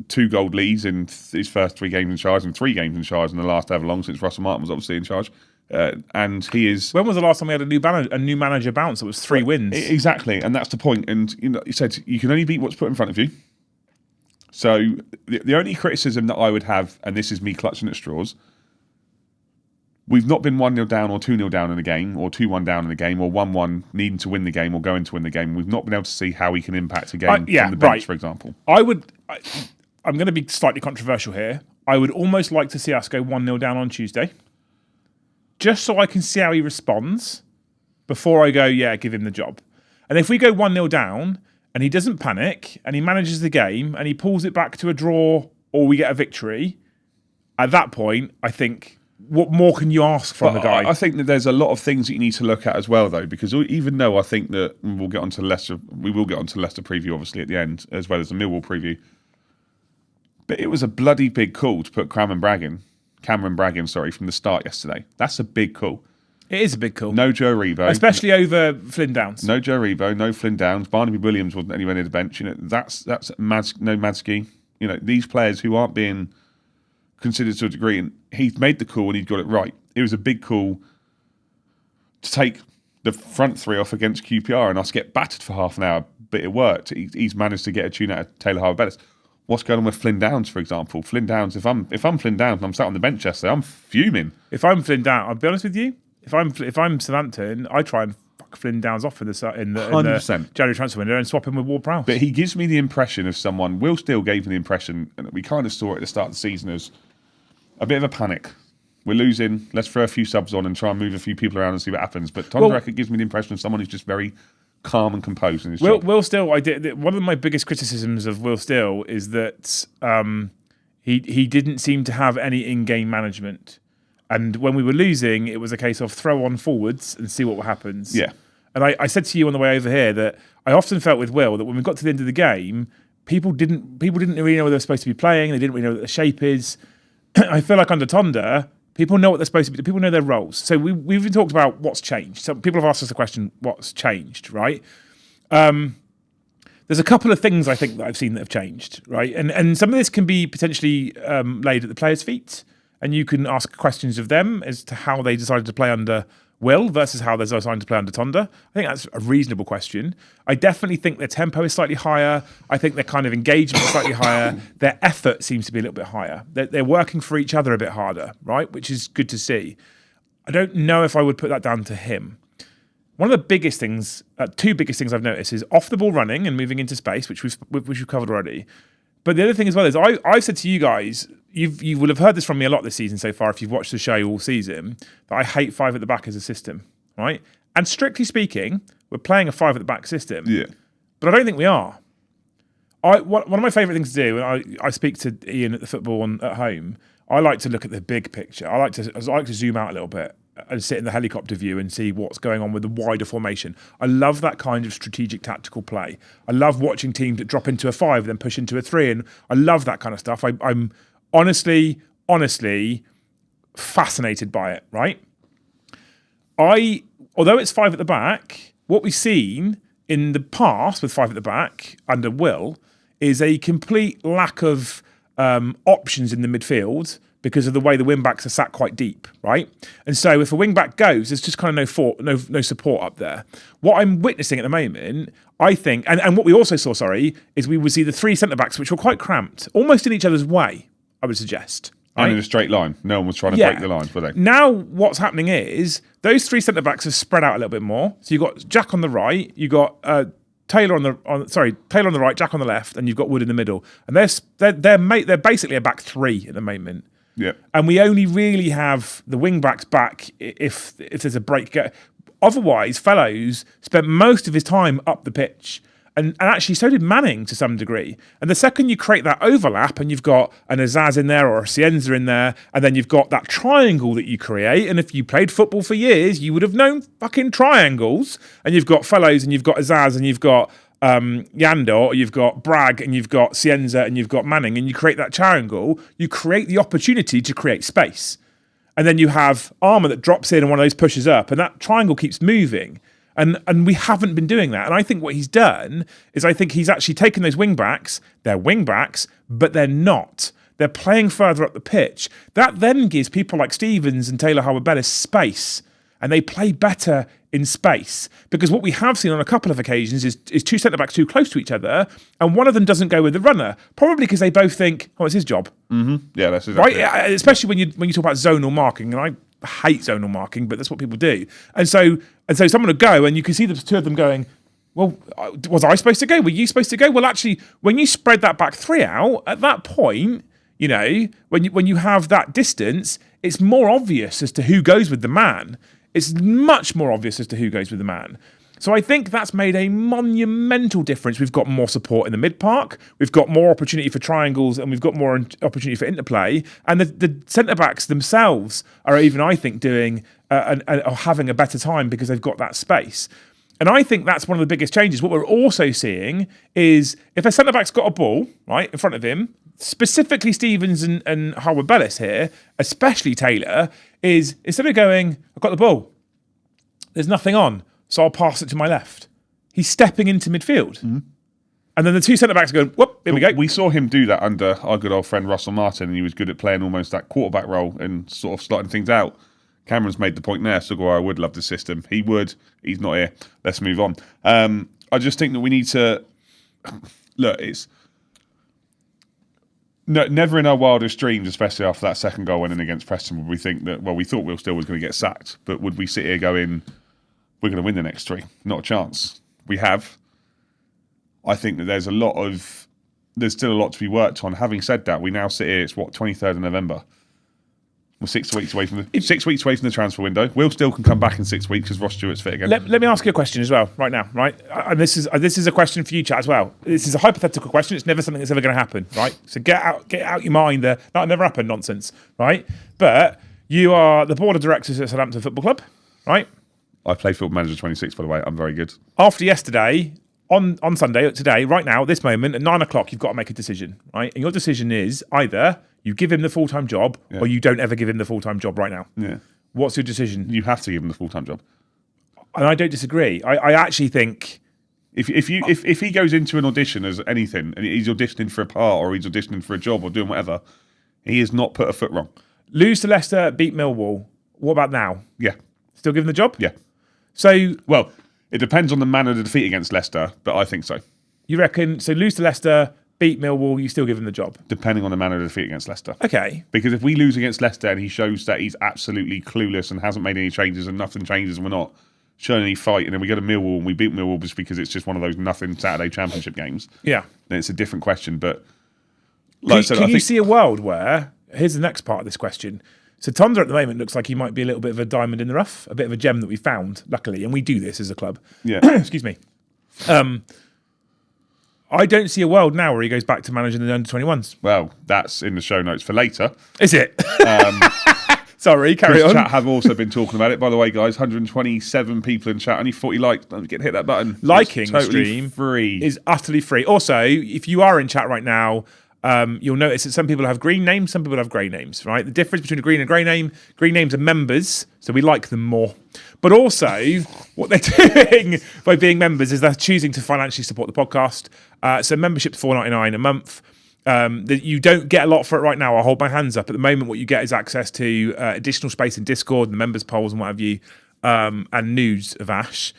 2 gold leads in his first 3 games in charge and 3 games in charge in the last ever long, since Russell Martin was obviously in charge. And he is. When was the last time we had a new manager bounce? It was 3 wins. Exactly, and that's the point. And he said you can only beat what's put in front of you. So the only criticism that I would have, and this is me clutching at straws, we've not been 1-0 down or 2-0 down in a game, or 2-1 down in a game, or 1-1 needing to win the game or going to win the game. We've not been able to see how he can impact a game from the bench, for example. I'm going to be slightly controversial here. I would almost like to see us go 1-0 down on Tuesday, just so I can see how he responds before I go, yeah, give him the job. And if we go 1-0 down and he doesn't panic and he manages the game and he pulls it back to a draw or we get a victory, at that point, I think, what more can you ask from the guy? I think that there's a lot of things that you need to look at as well, though, because even though I think that we will get onto Leicester preview, obviously, at the end, as well as the Millwall preview, but it was a bloody big call to put Cameron Braggan, from the start yesterday. That's a big call. It is a big call. No Joe Rebo. Especially over Flynn Downs. No Joe Rebo, no Flynn Downs. Barnaby Williams wasn't anywhere near the bench. That's no Madski. These players who aren't being considered to a degree, and he's made the call and he's got it right. It was a big call to take the front 3 off against QPR and us get battered for half an hour, but it worked. He's managed to get a tune out of Taylor Harvey-Bellis. What's going on with Flynn Downs, for example? Flynn Downs, if I'm Flynn Downs and I'm sat on the bench yesterday, I'm fuming. If I'm Flynn Downs, I'll be honest with you, if I'm Southampton, I try and fuck Flynn Downs off in the January transfer window and swap him with Ward-Prowse. But he gives me the impression of someone, Will Steele gave me the impression, and we kind of saw it at the start of the season, as a bit of a panic. We're losing, let's throw a few subs on and try and move a few people around and see what happens. But Tom Reckett gives me the impression of someone who's just very calm and composed in his job. Will Steele, one of my biggest criticisms of Will Steele is that he didn't seem to have any in-game management. And when we were losing, it was a case of throw on forwards and see what happens. Yeah. And I said to you on the way over here that I often felt with Will that when we got to the end of the game, people didn't really know what they're supposed to be playing. They didn't really know what the shape is. I feel like under Tonda, people know what they're supposed to be. People know their roles. So we've even talked about what's changed. So people have asked us the question, what's changed, right? There's a couple of things I think that I've seen that have changed, right? And some of this can be potentially laid at the players' feet, and you can ask questions of them as to how they decided to play under Will versus how they're decided to play under Tonda. I think that's a reasonable question. I definitely think their tempo is slightly higher. I think their kind of engagement is slightly higher. Their effort seems to be a little bit higher. They're working for each other a bit harder, right? Which is good to see. I don't know if I would put that down to him. One of the biggest things, two biggest things I've noticed is off the ball running and moving into space, which we've covered already. But the other thing as well is I've said to you guys, you will have heard this from me a lot this season so far if you've watched the show all season, that I hate 5 at the back as a system, right? And strictly speaking, we're playing a 5 at the back system. Yeah. But I don't think we are. One of my favourite things to do, and I speak to Ian at the football at home, I like to look at the big picture. I like to zoom out a little bit and sit in the helicopter view and see what's going on with the wider formation. I love that kind of strategic tactical play. I love watching teams that drop into a 5 then push into a 3, and I love that kind of stuff. I'm honestly fascinated by it, right? Although it's 5 at the back, what we've seen in the past with 5 at the back under Will is a complete lack of options in the midfield because of the way the wing backs are sat quite deep, right? And so if a wing back goes, there's just kind of no support up there. What I'm witnessing at the moment, I think, and what we also saw, is we would see the 3 centre backs which were quite cramped, almost in each other's way, I would suggest. And right? in a straight line. No one was trying to break the lines, were they? Now what's happening is those 3 centre backs are spread out a little bit more. So you've got Jack on the right, you've got Taylor on the right, Jack on the left, and you've got Wood in the middle. And they're basically a back 3 at the moment. Yeah. And we only really have the wing backs back if there's a break. Otherwise, Fellows spent most of his time up the pitch. And actually, so did Manning to some degree. And the second you create that overlap and you've got an Azaz in there or a Cienza in there, and then you've got that triangle that you create, and if you played football for years, you would have known fucking triangles. And you've got Fellows and you've got Azaz and you've got Yandor, you've got Bragg and you've got Cienza and you've got Manning, and you create that triangle, you create the opportunity to create space. And then you have Armour that drops in and one of those pushes up, and that triangle keeps moving. And we haven't been doing that. And I think what he's done is I think he's actually taken those wing backs, they're wing backs, but they're not. They're playing further up the pitch. That then gives people like Stevens and Taylor Howard-Bellis space, and they play better in space. Because what we have seen on a couple of occasions is 2 centre-backs too close to each other, and one of them doesn't go with the runner, probably because they both think, it's his job. Mm-hmm. Yeah, that's exactly right. Especially when you talk about zonal marking, and I hate zonal marking, but that's what people do. And so someone would go, and you can see the 2 of them going, well, was I supposed to go? Were you supposed to go? Well, actually, when you spread that back 3 out, at that point, when you have that distance, it's more obvious as to who goes with the man. It's much more obvious as to who goes with the man. So I think that's made a monumental difference. We've got more support in the mid-park, we've got more opportunity for triangles, and we've got more opportunity for interplay. And the centre-backs themselves are even, I think, doing or having a better time because they've got that space. And I think that's one of the biggest changes. What we're also seeing is if a centre-back's got a ball, right, in front of him, specifically Stevens and Howard-Bellis here, especially Taylor, is instead of going, I've got the ball, there's nothing on, so I'll pass it to my left. He's stepping into midfield. Mm-hmm. And then the 2 centre-backs are going, whoop, here we go. We saw him do that under our good old friend Russell Martin, and he was good at playing almost that quarterback role and sort of slotting things out. Cameron's made the point there. Sugawa would love the system. He would. He's not here. Let's move on. I just think that we need to... Look, it's... No, never in our wildest dreams, especially after that second goal went in against Preston, would we think that, we thought Will Still was going to get sacked, but would we sit here going, we're going to win the next 3? Not a chance. We have. I think that there's still a lot to be worked on. Having said that, we now sit here, it's 23rd of November. We're 6 weeks away from the transfer window. Will Still can come back in 6 weeks because Ross Stewart's fit again. Let me ask you a question as well, right now, right? And this is a question for you, chat, as well. This is a hypothetical question. It's never something that's ever going to happen, right? So get out your mind that'll never happen nonsense, right? But you are the board of directors at Southampton Football Club, right? I play Football Manager 26, by the way. I'm very good. After yesterday, on Sunday, today, right now, at this moment, at 9 o'clock, you've got to make a decision, right? And your decision is either you give him the full-time job or you don't ever give him the full-time job right now. Yeah. What's your decision? You have to give him the full-time job. And I don't disagree. I actually think... If he goes into an audition as anything, and he's auditioning for a part or he's auditioning for a job or doing whatever, he has not put a foot wrong. Lose to Leicester, beat Millwall. What about now? Yeah. Still give him the job? Yeah. So... Well, it depends on the manner of the defeat against Leicester, but I think so. You reckon, so lose to Leicester, beat Millwall, you still give him the job? Depending on the manner of the defeat against Leicester. Okay. Because if we lose against Leicester and he shows that he's absolutely clueless and hasn't made any changes and nothing changes and we're not showing any fight, and then we go to Millwall and we beat Millwall just because it's just one of those nothing Saturday Championship games, Yeah. then it's a different question. But like I said, Can you see a world where, here's the next part of this question. So Tonda at the moment looks like he might be a little bit of a diamond in the rough, a bit of a gem that we found, luckily, and we do this as a club. Yeah. Excuse me. I don't see a world now where he goes back to managing the under-21s. Well, that's in the show notes for later. Is it? Sorry, carry on. Chat have also been talking about it. By the way, guys, 127 people in chat, only 40 likes. Don't forget to hit that button. Liking it's totally stream free. Is utterly free. Also, if you are in chat right now, you'll notice that some people have green names, some people have grey names, right? The difference between a green and grey name, green names are members, so we like them more. But also, what they're doing by being members is they're choosing to financially support the podcast. So membership's $4.99 a month. That you don't get a lot for it right now. I'll hold my hands up. At the moment, what you get is access to additional space in Discord, the members polls and what have you, and news of Ash.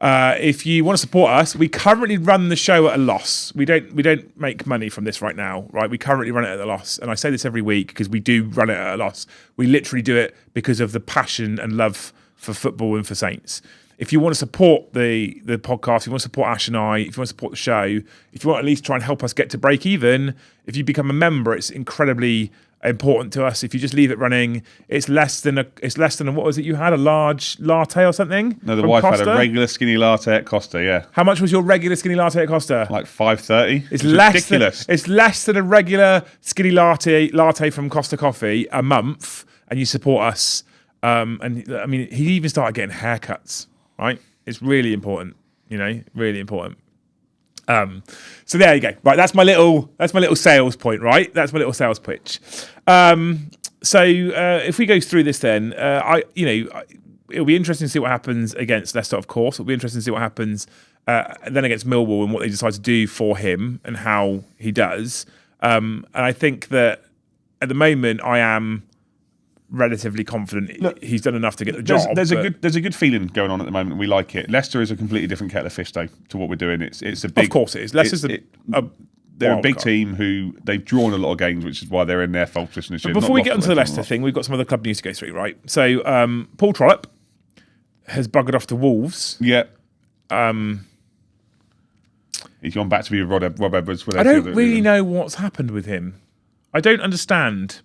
If you want to support us, we currently run the show at a loss. We don't make money from this right now, right? We currently run it at a loss, and I say this every week because we do run it at a loss. We literally do it because of the passion and love for football and for Saints. If you want to support the podcast, if you want to support Ash and I, if you want to support the show, if you want to at least try and help us get to break even, if you become a member, it's incredibly important to us. If you just leave it running, it's less than what was it you had? A large latte or something? No, the from wife Costa? had a regular skinny latte at Costa, yeah. How much was your regular skinny latte at Costa? Like $5.30. It's ridiculous. It's less than a regular skinny latte from Costa Coffee a month, and you support us. And I mean, he even started getting haircuts. Right, it's really important, really important. So there you go. Right, that's my little sales point. Right, that's my little sales pitch. So if we go through this, then it'll be interesting to see what happens against Leicester. Of course, it'll be interesting to see what happens then against Millwall and what they decide to do for him and how he does. And I think that at the moment, I am relatively confident he's done enough to get the job. There's a good feeling going on at the moment. We like it. Leicester is a completely different kettle of fish, though, to what we're doing. It's a big. Of course, it is. Leicester's they're a big team who they've drawn a lot of games, which is why they're in their fault position this year. Before we get onto the Leicester thing, we've got some other club news to go through, right? So Paul Trollope has buggered off to Wolves. Yeah. He's gone back to be with Rob Edwards. I don't really know what's happened with him. I don't understand.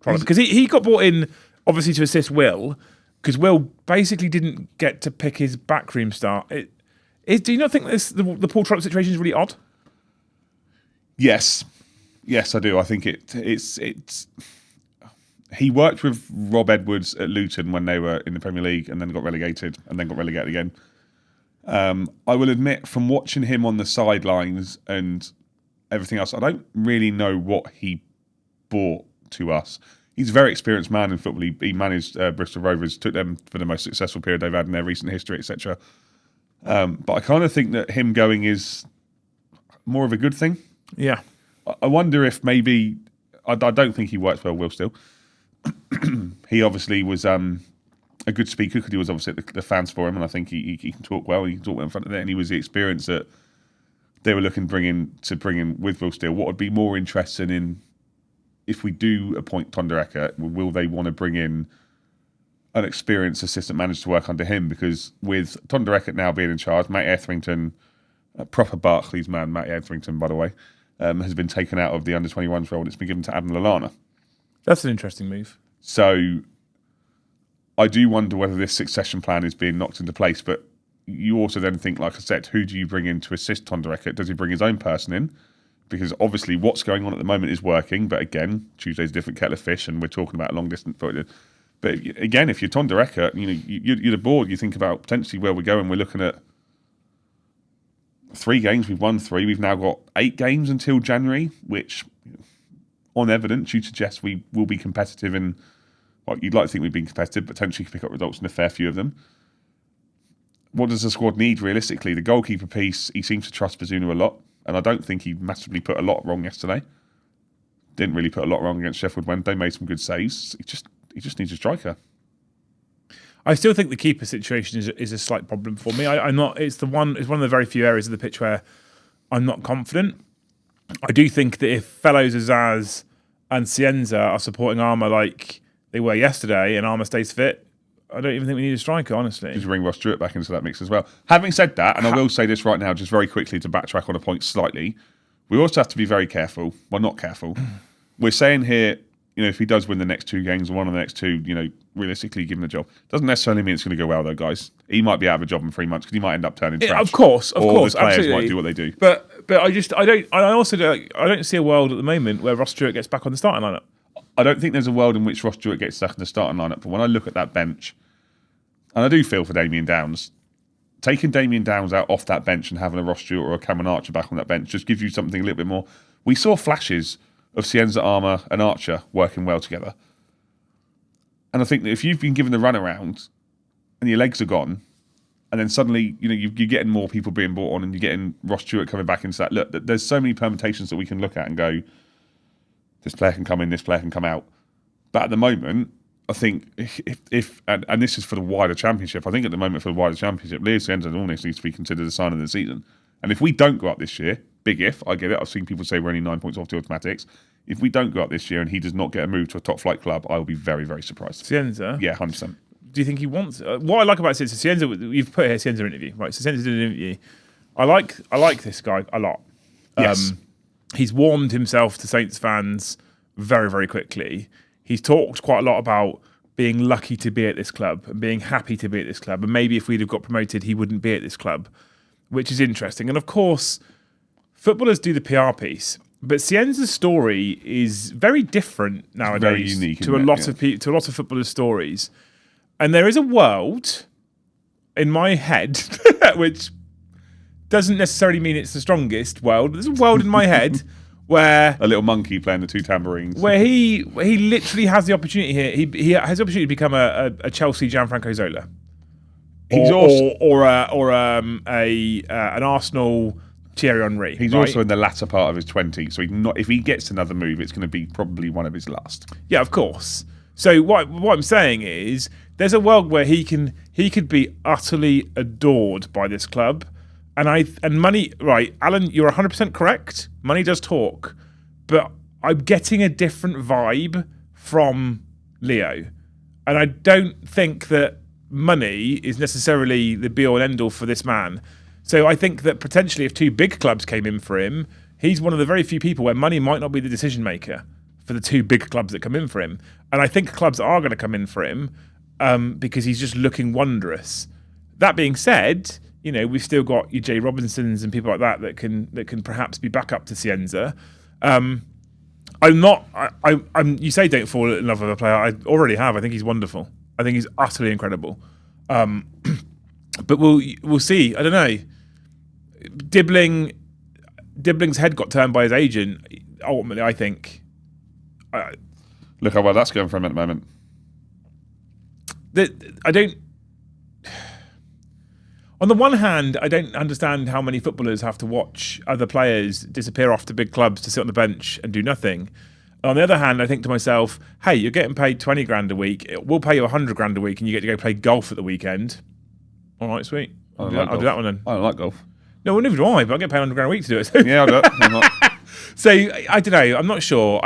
Because he got brought in, obviously, to assist Will, because Will basically didn't get to pick his backroom start. Do you not think the Paul Trollope situation is really odd? Yes, I do. I think it's. He worked with Rob Edwards at Luton when they were in the Premier League, and then got relegated, again. I will admit, from watching him on the sidelines and everything else, I don't really know what he brought to us. He's a very experienced man in football. He managed Bristol Rovers, took them for the most successful period they've had in their recent history, etc. But I kind of think that him going is more of a good thing. Yeah. I wonder if maybe... I don't think he works well, Will, still. He obviously was a good speaker because he was obviously the fans for him, and I think he can talk well. He can talk well in front of it, and he was the experience that they were looking to bring in with Will Steele. What would be more interesting in... If we do appoint Tonda Ekert, will they want to bring in an experienced assistant manager to work under him? Because with Tonda Ekert now being in charge, Matt Etherington, proper Barclays man, Matt Etherington, by the way, has been taken out of the under-21s role and it's been given to Adam Lallana. That's an interesting move. So I do wonder whether this succession plan is being knocked into place, but you also then think, like I said, who do you bring in to assist Tonda Ekert? Does he bring his own person in? Because obviously what's going on at the moment is working, but again, Tuesday's a different kettle of fish, and we're talking about long distance. But again, if you're Tonda Ekert, you're the board. You think about potentially where we're going. We're looking at 3 games. We've won 3. We've now got 8 games until January, which, on evidence, you suggest we will be competitive in. Well, you'd like to think we've been competitive, but potentially pick up results in a fair few of them. What does the squad need realistically? The goalkeeper piece, he seems to trust Bazunu a lot, and I don't think he massively put a lot wrong yesterday. Didn't really put a lot wrong against Sheffield Wednesday. Made some good saves. He just needs a striker. I still think the keeper situation is a slight problem for me. I'm not. It's one of the very few areas of the pitch where I'm not confident. I do think that if Fellows, Azaz, and Cienza are supporting Armour like they were yesterday, and Armour stays fit, I don't even think we need a striker, honestly. Just bring Ross Stewart back into that mix as well. Having said that, and I will say this right now, just very quickly to backtrack on a point slightly, we also have to be very careful. Well, not careful. We're saying here, if he does win the next 2 games or one of the next 2, realistically give him the job. Doesn't necessarily mean it's going to go well, though, guys. He might be out of a job in 3 months because he might end up turning trash. Of course, or the players absolutely. might do what they do. But I don't see a world at the moment where Ross Stewart gets back on the starting lineup. I don't think there's a world in which Ross Stewart gets back in the starting lineup. But when I look at that bench, and I do feel for Damien Downs, taking Damien Downs out off that bench and having a Ross Stewart or a Cameron Archer back on that bench just gives you something a little bit more. We saw flashes of Cienza, Armour and Archer working well together. And I think that if you've been given the runaround and your legs are gone, and then suddenly you're getting more people being brought on and you're getting Ross Stewart coming back into that, look, there's so many permutations that we can look at and go, this player can come in, this player can come out. But at the moment, I think if and this is for the wider championship, I think at the moment for the wider championship, Leo Cienza almost needs to be considered a sign of the season. And if we don't go up this year, big if, I get it, I've seen people say we're only 9 points off the automatics. If we don't go up this year and he does not get a move to a top flight club, I will be very, very surprised. Cienza? Yeah, 100%. Do you think he wants... what I like about Cienza, you've put here Cienza interview, right? So Cienza did an interview. I like this guy a lot. Yes. He's warmed himself to Saints fans very, very quickly. He's talked quite a lot about being lucky to be at this club and being happy to be at this club. And maybe if we'd have got promoted, he wouldn't be at this club, which is interesting. And of course, footballers do the PR piece, but Cienza's story is very different nowadays. Very unique to a lot of people, to a lot of footballers' stories. And there is a world in my head, which doesn't necessarily mean it's the strongest world. There's a world in my head where a little monkey playing the 2 tambourines, where he literally has the opportunity here. He has the opportunity to become a Chelsea Gianfranco Zola, an Arsenal Thierry Henry. He's right? also in the latter part of his 20s, so if he gets another move, it's going to be probably one of his last. Yeah, of course. So what I'm saying is, there's a world where he could be utterly adored by this club. And money, right, Alan, you're 100% correct. Money does talk. But I'm getting a different vibe from Leo. And I don't think that money is necessarily the be-all and end-all for this man. So I think that potentially if 2 big clubs came in for him, he's one of the very few people where money might not be the decision maker for the 2 big clubs that come in for him. And I think clubs are going to come in for him because he's just looking wondrous. That being said, we've still got your Jay Robinsons and people like that can perhaps be back up to Cienza. You say don't fall in love with a player. I already have. I think he's wonderful. I think he's utterly incredible. But we'll see. I don't know. Dibbling's head got turned by his agent. Ultimately, I think. Look how well that's going for him at the moment. I don't. On the one hand, I don't understand how many footballers have to watch other players disappear off to big clubs to sit on the bench and do nothing. On the other hand, I think to myself, hey, you're getting paid 20 grand a week. We'll pay you 100 grand a week and you get to go play golf at the weekend. All right, sweet. I'll do that one then. I don't like golf. No, well, neither do I, but I get paid 100 grand a week to do it. So. Yeah, I'll do it. So, I don't know. I'm not sure.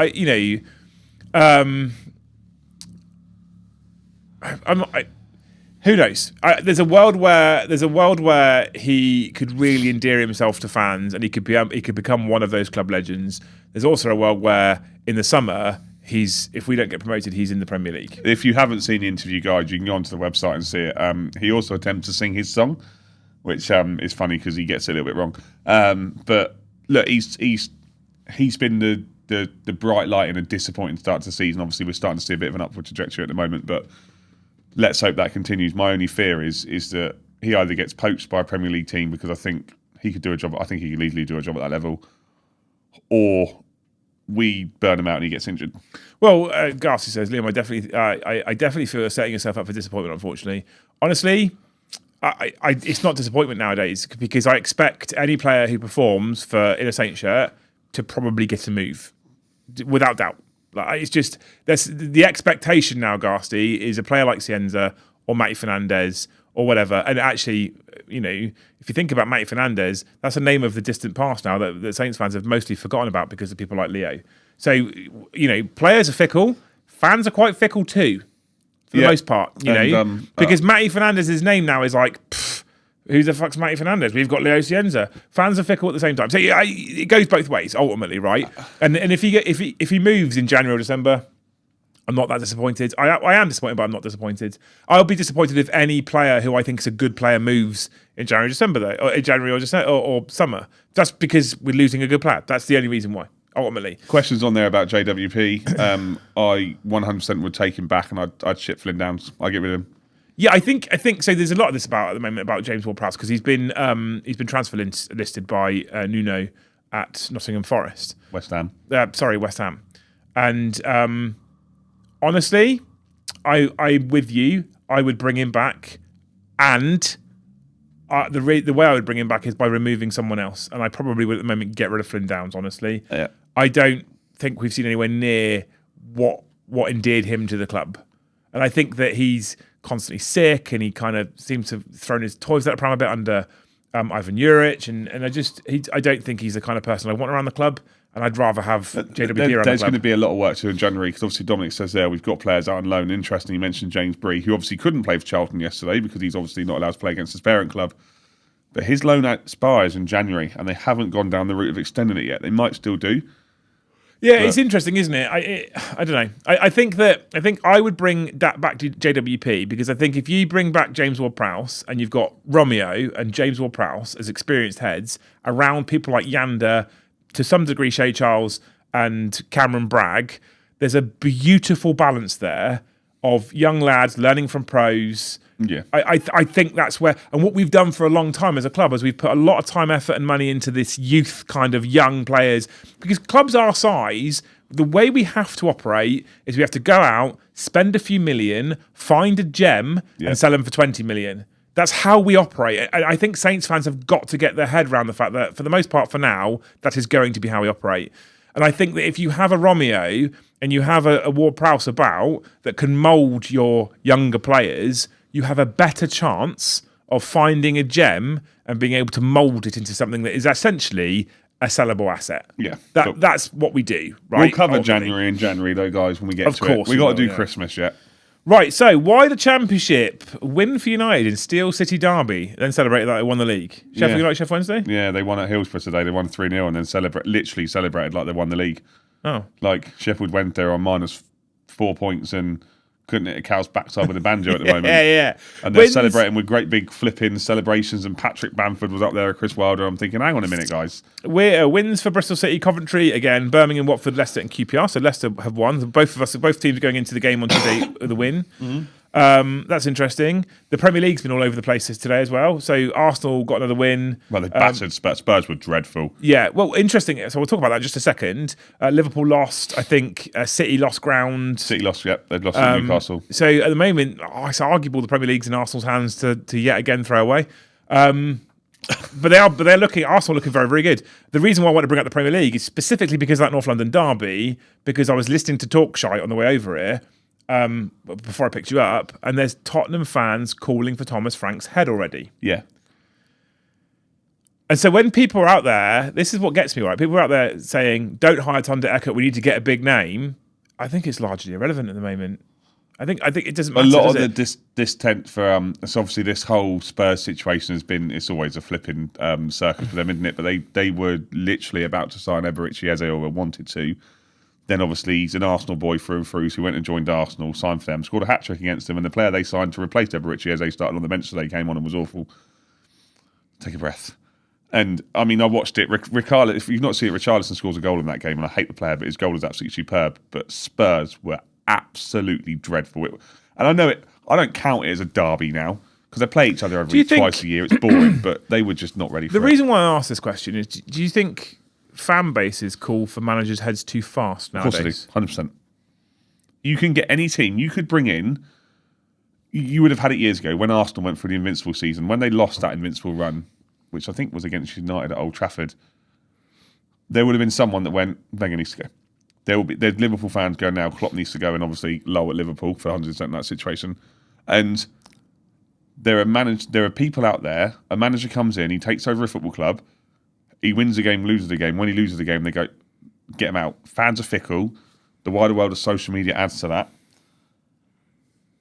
Who knows? There's a world where he could really endear himself to fans, and he could become one of those club legends. There's also a world where in the summer if we don't get promoted, he's in the Premier League. If you haven't seen the interview guide, you can go onto the website and see it. He also attempts to sing his song, which is funny because he gets it a little bit wrong. But look, he's been the the bright light in a disappointing start to the season. Obviously, we're starting to see a bit of an upward trajectory at the moment, but let's hope that continues. My only fear is that he either gets poached by a Premier League team, because I think he could do a job. I think he could easily do a job at that level, or we burn him out and he gets injured. Well, Garcia says, Liam, I definitely feel you're setting yourself up for disappointment, unfortunately. Honestly, it's not disappointment nowadays, because I expect any player who performs in a Saints shirt to probably get a move, without doubt. Like, it's just, the expectation now, Garcia, is a player like Cienza or Matty Fernandez or whatever. And actually, if you think about Matty Fernandez, that's a name of the distant past now that Saints fans have mostly forgotten about because of people like Leo. So, players are fickle. Fans are quite fickle too, for the most part, because Matty Fernandez's name now is like, who the fuck's Matty Fernandez? We've got Leo Cienza. Fans are fickle at the same time. So it goes both ways, ultimately, right? And if he moves in January or December, I'm not that disappointed. I am disappointed, but I'm not disappointed. I'll be disappointed if any player who I think is a good player moves in January or December, though, or in January or December or summer. That's because we're losing a good player. That's the only reason why, ultimately. Questions on there about JWP. I 100% would take him back, and I'd ship Flynn Downs. I'd get rid of him. Yeah, I think so. There's a lot of this at the moment about James Ward-Prowse, because he's been transfer listed by Nuno at Nottingham Forest. West Ham. West Ham. And honestly, I'm with you. I would bring him back, and the way I would bring him back is by removing someone else. And I probably would at the moment get rid of Flynn Downs. Honestly, yeah. I don't think we've seen anywhere near what endeared him to the club, and I think that he's constantly sick, and he kind of seems to have thrown his toys out of pram a bit under Ivan Juric, and I don't think he's the kind of person I want around the club. And I'd rather have JWP around the club. There's going to be a lot of work to do in January, because obviously Dominic says there we've got players out on loan. Interesting, you mentioned James Bree, who obviously couldn't play for Charlton yesterday because he's obviously not allowed to play against his parent club. But his loan expires in January, and they haven't gone down the route of extending it yet. They might still do. Yeah, it's interesting, isn't it? I don't know. I think I would bring that back to JWP, because I think if you bring back James Ward-Prowse and you've got Romeo and James Ward-Prowse as experienced heads around people like Yanda, to some degree Shea Charles and Cameron Bragg, there's a beautiful balance there of young lads learning from pros. Yeah, I think that's where, and what we've done for a long time as a club is we've put a lot of time, effort and money into this youth kind of young players, because clubs our size, the way we have to operate is we have to go out, spend a few million, find a gem and sell them for 20 million. That's how we operate. I think Saints fans have got to get their head around the fact that, for the most part, for now, that is going to be how we operate. And I think that if you have a Romeo and you have a Ward-Prowse about that can mould your younger players, you have a better chance of finding a gem and being able to mould it into something that is essentially a sellable asset. Yeah. That's what we do, right? We'll cover January, though, guys, when we get to it. We've got to do Christmas yet. Right, so why the Championship? Win for United in Steel City Derby, then celebrated that they won the league. Sheffield United, Sheffield Wednesday? Yeah, they won at Hillsborough today. They won 3-0 and then literally celebrated like they won the league. Oh. Like Sheffield Wednesday are on -4 points and couldn't hit a cow's backside with a banjo at the moment. Yeah. And they're celebrating with great big flipping celebrations, and Patrick Bamford was up there with Chris Wilder. I'm thinking, hang on a minute, guys. We're wins for Bristol City, Coventry, again, Birmingham, Watford, Leicester and QPR. So Leicester have won. Both teams are going into the game on today with a win. Mm-hmm. That's interesting. The Premier League's been all over the place today as well. So Arsenal got another win. Well, they battered Spurs. Spurs were dreadful. Yeah, well, interesting. So we'll talk about that in just a second. Liverpool lost. I think City lost ground. City lost, they've lost to Newcastle. So at the moment, it's arguable the Premier League's in Arsenal's hands to yet again throw away. But they're looking. Arsenal looking very, very good. The reason why I want to bring up the Premier League is specifically because of that North London derby, because I was listening to Talkshite on the way over here before I picked you up, and there's Tottenham fans calling for Thomas Frank's head already. Yeah. And so when people are out there, this is what gets me, right? People are out there saying, don't hire Tunde Ekert, we need to get a big name. I think it's largely irrelevant at the moment. I think it doesn't matter. A lot of the distent for so obviously this whole Spurs situation has been, it's always a flipping circus for them, isn't it? But they were literally about to sign Eberici Eze, or wanted to. Then obviously he's an Arsenal boy through and through, so he went and joined Arsenal, signed for them, scored a hat-trick against them, and the player they signed to replace Eberici Eze started on the bench today, came on and was awful. Take a breath. And I mean, I watched it. Richarlison, if you've not seen it, Richarlison scores a goal in that game, and I hate the player, but his goal is absolutely superb. But Spurs were absolutely dreadful. And I know it. I don't count it as a derby now because they play each other twice a year. It's boring, but they were just not ready for it. The reason why I asked this question is: do you think fan bases call for managers' heads too fast nowadays? Of course, 100%. You can get any team. You could bring in. You would have had it years ago when Arsenal went through the invincible season, when they lost that invincible run, which I think was against United at Old Trafford. There would have been someone that went, Wenger needs to go. There's Liverpool fans going now, Klopp needs to go, and obviously low at Liverpool for 100% in that situation. And there are people out there, a manager comes in, he takes over a football club, he wins a game, loses a game. When he loses a game, they go, get him out. Fans are fickle. The wider world of social media adds to that.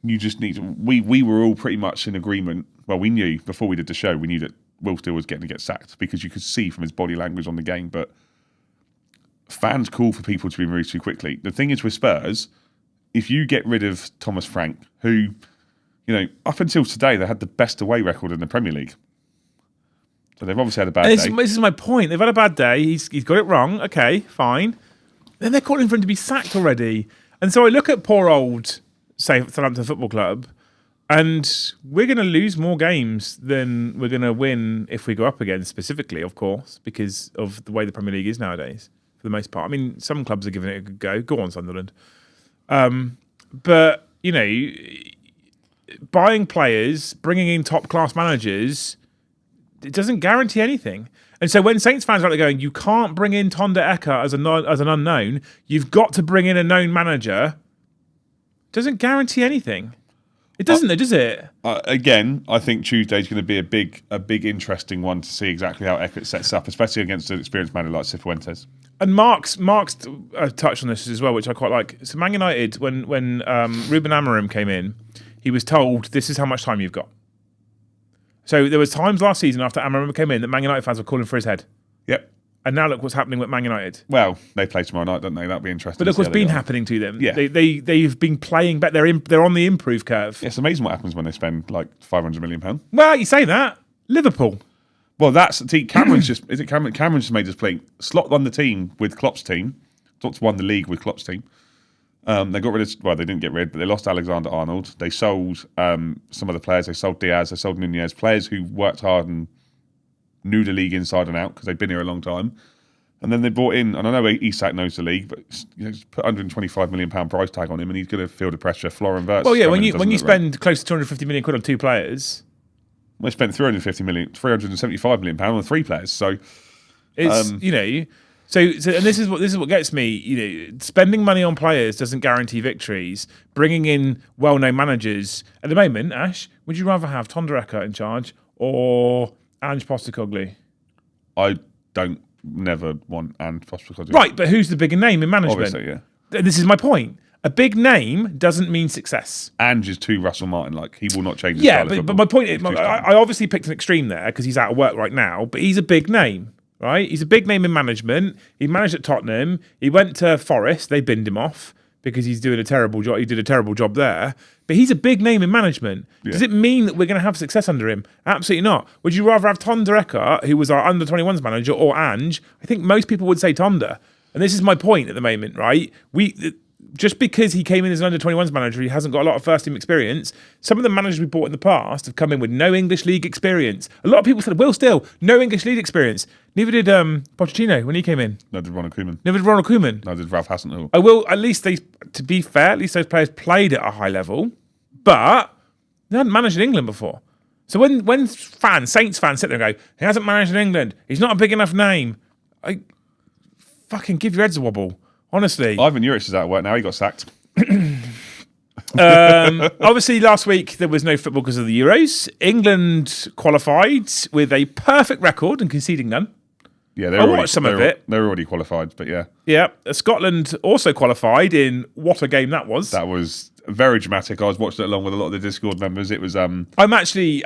You just need to, we were all pretty much in agreement. Well, we knew before we did the show, we knew that Will Steele was getting to get sacked because you could see from his body language on the game. But fans call for people to be removed too quickly. The thing is with Spurs, if you get rid of Thomas Frank, who, up until today, they had the best away record in the Premier League. So they've obviously had a bad day. This is my point. They've had a bad day. He's got it wrong. Okay, fine. Then they're calling for him to be sacked already. And so I look at poor old Southampton Football Club, and we're going to lose more games than we're going to win if we go up again, specifically, of course, because of the way the Premier League is nowadays, for the most part. I mean, some clubs are giving it a good go. Go on, Sunderland. But, buying players, bringing in top-class managers, it doesn't guarantee anything. And so when Saints fans are out there going, you can't bring in Tonda Ekert as an unknown, you've got to bring in a known manager, doesn't guarantee anything. It doesn't, though, does it? Again, I think Tuesday's going to be a big, interesting one to see exactly how Ekert sets up, especially against an experienced manager like Cifuentes. And Mark's touched on this as well, which I quite like. So Man United, when Ruben Amorim came in, he was told, this is how much time you've got. So there was times last season after Amorim came in that Man United fans were calling for his head. Yep. And now look what's happening with Man United. Well, they play tomorrow night, don't they? That'll be interesting. But look what's been happening to them. Yeah. They've been playing back. They're on the improve curve. Yeah, it's amazing what happens when they spend like £500 million. Well, you say that. Liverpool. Well, that's Cameron's just. Is it Cameron? Cameron's just made us play. Slot won the team with Klopp's team. Klopp's won the league with Klopp's team. They got rid of. Well, they didn't get rid, but they lost Alexander Arnold. They sold some of the players. They sold Diaz. They sold Nunez. Players who worked hard and knew the league inside and out because they've been here a long time. And then they brought in, and I know Isak knows the league, but just put £125 million price tag on him, and he's going to feel the pressure. Florian Wirtz. Well, yeah, when you spend close to £250 million on two players, we spent £375 million on three players. So it's So and this is what gets me. Spending money on players doesn't guarantee victories. Bringing in well-known managers at the moment, Ash, would you rather have Tonda Ekert in charge or Ange Postecoglou? I never want Ange Postecoglou. Right, but who's the bigger name in management? Obviously, yeah. This is my point. A big name doesn't mean success. Ange is too Russell Martin. Like, he will not change his style of football. But my point is, I obviously picked an extreme there because he's out of work right now, but he's a big name. Right, he's a big name in management. He managed at Tottenham. He went to Forest. They binned him off because he's doing a terrible job. He did a terrible job there. But he's a big name in management. Yeah. Does it mean that we're going to have success under him? Absolutely not. Would you rather have Tonda Ekert, who was our under-21s manager, or Ange? I think most people would say Tonda. And this is my point at the moment, right? Just because he came in as an under-21s manager, he hasn't got a lot of first-team experience. Some of the managers we bought in the past have come in with no English league experience. A lot of people said, Will Steele, no English league experience. Neither did Pochettino when he came in. Neither did Ronald Koeman. Neither did Ronald Koeman. Neither did Ralph Hasenhuttl. I will, at least to be fair, at least those players played at a high level, but they hadn't managed in England before. So when Saints fans sit there and go, he hasn't managed in England, he's not a big enough name, I fucking give your heads a wobble. Honestly. Ivan Juric is out of work now. He got sacked. Obviously, last week there was no football because of the Euros. England qualified with a perfect record and conceding none. Yeah, I watched some of it. They were already qualified, but yeah. Yeah, Scotland also qualified in what a game that was. That was very dramatic. I was watching it along with a lot of the Discord members. It was. I'm actually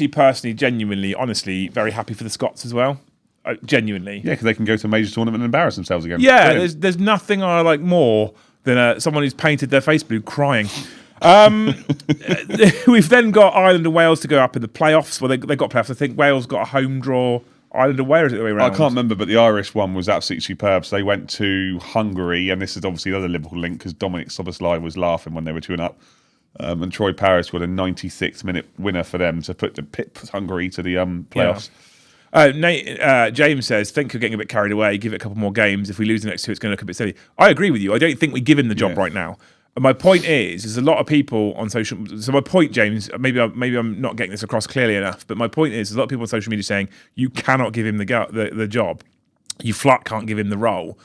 personally, genuinely, honestly, very happy for the Scots as well. Genuinely. Yeah, because they can go to a major tournament and embarrass themselves again. Yeah, there's nothing I like more than someone who's painted their face blue crying. We've then got Ireland and Wales to go up in the playoffs. Well, they got playoffs. I think Wales got a home draw Ireland away, or is it the way around? I can't remember, but the Irish one was absolutely superb. So they went to Hungary, and this is obviously the other Liverpool link because Dominic Soboslai was laughing when they were 2-0 up. And Troy Parris got a 96-minute winner for them to put Hungary to the playoffs. James says, think you're getting a bit carried away. Give it a couple more games. If we lose the next two, it's going to look a bit silly. I agree with you. I don't think we give him the job right now. And my point is, there's a lot of people on social. So my point, James, maybe I'm not getting this across clearly enough. But my point is, there's a lot of people on social media saying you cannot give him the job. You flat can't give him the role.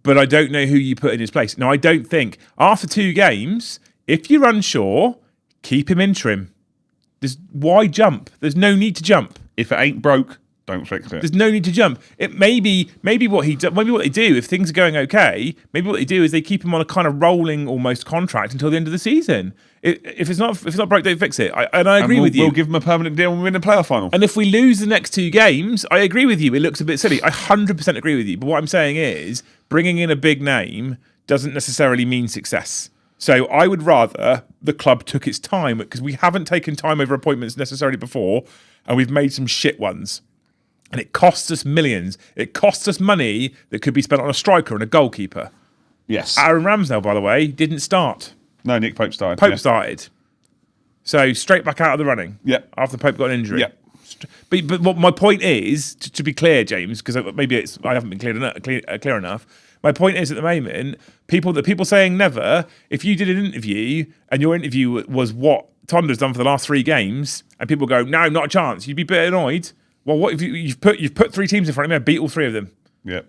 But I don't know who you put in his place. Now, I don't think after 2 games, if you're unsure, keep him interim. Why jump? There's no need to jump. If it ain't broke, don't fix it. There's no need to jump. It maybe what they do if things are going okay. Maybe what they do is they keep him on a kind of rolling almost contract until the end of the season. If it's not broke, don't fix it. I agree with you. We'll give him a permanent deal when we win the playoff final. And if we lose the next 2 games, I agree with you. It looks a bit silly. I 100% agree with you. But what I'm saying is bringing in a big name doesn't necessarily mean success. So I would rather the club took its time because we haven't taken time over appointments necessarily before, and we've made some shit ones. And it costs us millions. It costs us money that could be spent on a striker and a goalkeeper. Yes. Aaron Ramsdale, by the way, didn't start. No, Nick Pope started. Pope started. So straight back out of the running. Yep. After Pope got an injury. Yep. But what my point is, to be clear, James, because maybe I haven't been clear enough. My point is, at the moment, people saying never. If you did an interview and your interview was what Tonder's done for the last 3 games, and people go, no, not a chance, you'd be a bit annoyed. Well, what if you've put 3 teams in front of me? I beat all 3 of them. Yeah.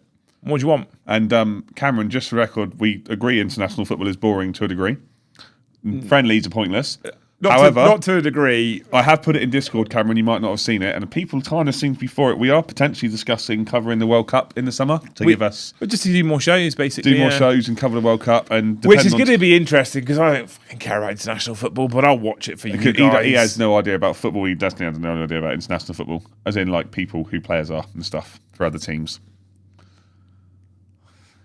What do you want? And Cameron, just for the record, we agree international football is boring to a degree. Friendlies are pointless. However, not to a degree. I have put it in Discord, Cameron. You might not have seen it, and people kind of seem to be for it. We are potentially discussing covering the World Cup in the summer But just to do more shows, basically. Do more shows and cover the World Cup, and which is going to be interesting because I don't fucking care about international football, but I'll watch it for you guys. He has no idea about football. He definitely has no idea about international football, as in like people who players are and stuff for other teams.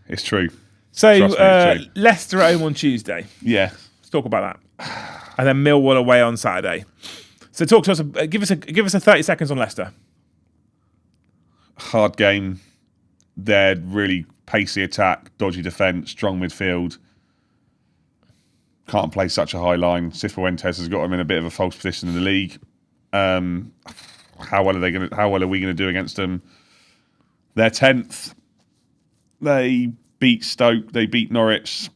It's true. So it's true. Leicester at home on Tuesday. Yeah, let's talk about that. And then Millwall away on Saturday. So talk to us. Give us a 30 seconds on Leicester. Hard game. They're really pacey attack, dodgy defence, strong midfield. Can't play such a high line. Cifuentes has got them in a bit of a false position in the league. How well are we going to do against them? They're 10th. They beat Stoke. They beat Norwich.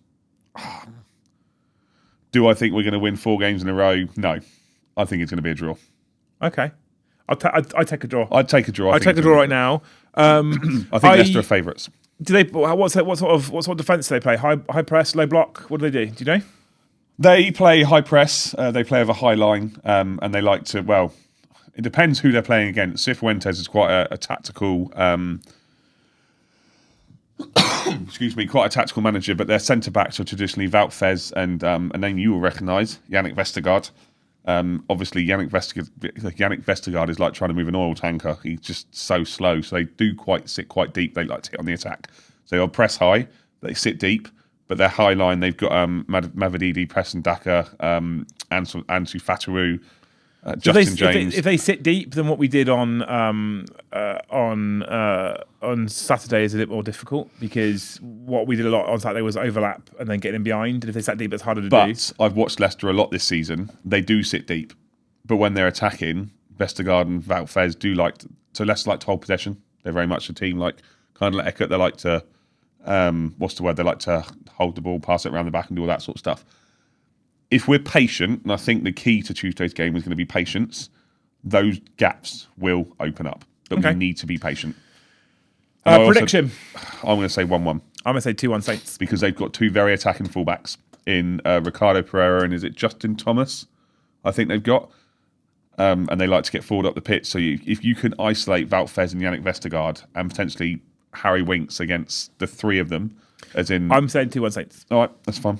Do I think we're going to win 4 games in a row? No. I think it's going to be a draw. Okay. I'd take a draw. I'd take a draw. I'd take a draw right now. I think Leicester are favourites. Do they? What sort of defence do they play? High press, low block. What do they do? Do you know? They play high press. They play over high line, and they like to. Well, it depends who they're playing against. Cifuentes is quite a tactical. Excuse me, quite a tactical manager, but their centre backs are traditionally Wout Faes and a name you will recognise, Yannick Vestergaard. Obviously, Yannick Vestergaard is like trying to move an oil tanker. He's just so slow, so they do sit quite deep. They like to hit on the attack. So they'll press high, they sit deep, but their high line, they've got Mavididi, Preston Daka, Ansu Fatawu, Justin James. If they sit deep, then what we did on Saturday is a bit more difficult because what we did a lot on Saturday was overlap and then getting in behind. And if they sat deep, it's harder to do. But I've watched Leicester a lot this season. They do sit deep, but when they're attacking, Vestergaard and Wout Faes do Leicester like to hold possession. They're very much a team like kind of like Ekert. They like to They like to hold the ball, pass it around the back, and do all that sort of stuff. If we're patient, and I think the key to Tuesday's game is going to be patience, those gaps will open up. But we need to be patient. Prediction. I'm going to say 1-1. I'm going to say 2-1 Saints. Because they've got 2 very attacking fullbacks in Ricardo Pereira and is it Justin Thomas? I think they've got. And they like to get forward up the pitch. So if you can isolate Wout Faes and Yannick Vestergaard and potentially Harry Winks against the 3 of them, as in... I'm saying 2-1 Saints. All right, that's fine.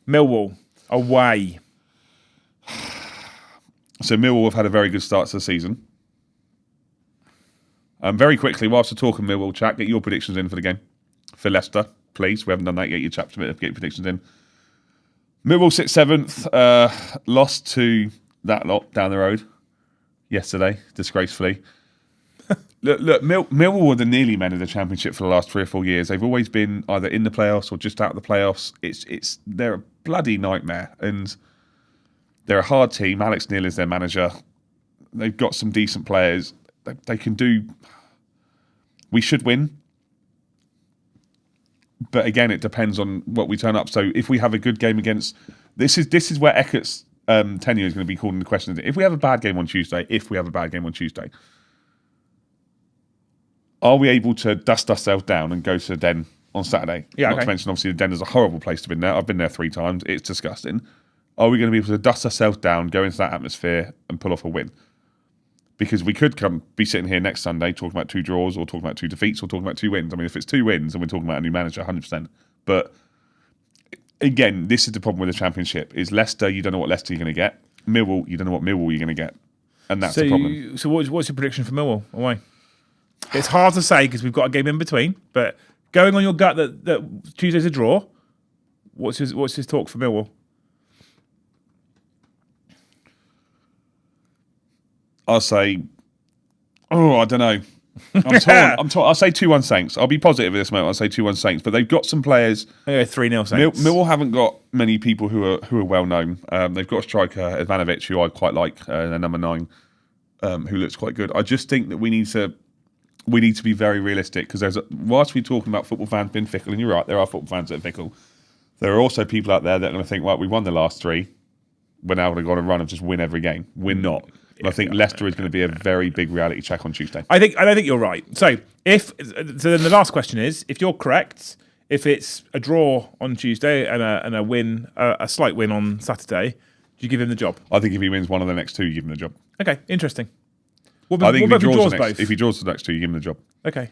Millwall. Away. So Millwall have had a very good start to the season. Very quickly, whilst we're talking Millwall, chat, get your predictions in for the game. For Leicester, please. We haven't done that yet. You chaps a bit of get your predictions in. Millwall sits 7th. Lost to that lot down the road yesterday, disgracefully. Look, Millwall were the nearly men of the Championship for the last 3 or 4 years. They've always been either in the playoffs or just out of the playoffs. They're a bloody nightmare, and they're a hard team. Alex Neil is their manager. They've got some decent players. They can do. We should win, but again, it depends on what we turn up. So if we have a good game against, this is where Ekert's tenure is going to be called into question. If we have a bad game on Tuesday, are we able to dust ourselves down and go to the Den on Saturday? Yeah, Not to mention, obviously, the Den is a horrible place to be there. I've been there 3 times. It's disgusting. Are we going to be able to dust ourselves down, go into that atmosphere, and pull off a win? Because we could be sitting here next Sunday talking about 2 draws or talking about 2 defeats or talking about 2 wins. I mean, if it's 2 wins and we're talking about a new manager, 100%. But again, this is the problem with the Championship, is Leicester, you don't know what Leicester you're going to get. Millwall, you don't know what Millwall you're going to get. And that's the problem. So what's your prediction for Millwall away? It's hard to say because we've got a game in between, but going on your gut that Tuesday's a draw, what's his talk for Millwall? I'll say, I don't know. I'm torn. I'll say 2-1 Saints. I'll be positive at this moment. I'll say 2-1 Saints. But they've got some players. I go 3-0 Saints. Millwall haven't got many people who are well known. They've got a striker, Ivanovic, who I quite like, their number 9, who looks quite good. I just think that we need to be very realistic, because whilst we're talking about football fans being fickle, and you're right, there are football fans that are fickle, there are also people out there that are going to think, well, we won the last 3. We're now going to go on a run of just win every game. We're not. And I think Leicester is going to be a very big reality check on Tuesday. I don't think you're right. So then the last question is, if you're correct, if it's a draw on Tuesday and a win, a slight win on Saturday, do you give him the job? I think if he wins one of the next 2, you give him the job. Okay, interesting. If he draws the next 2, you give him the job. Okay.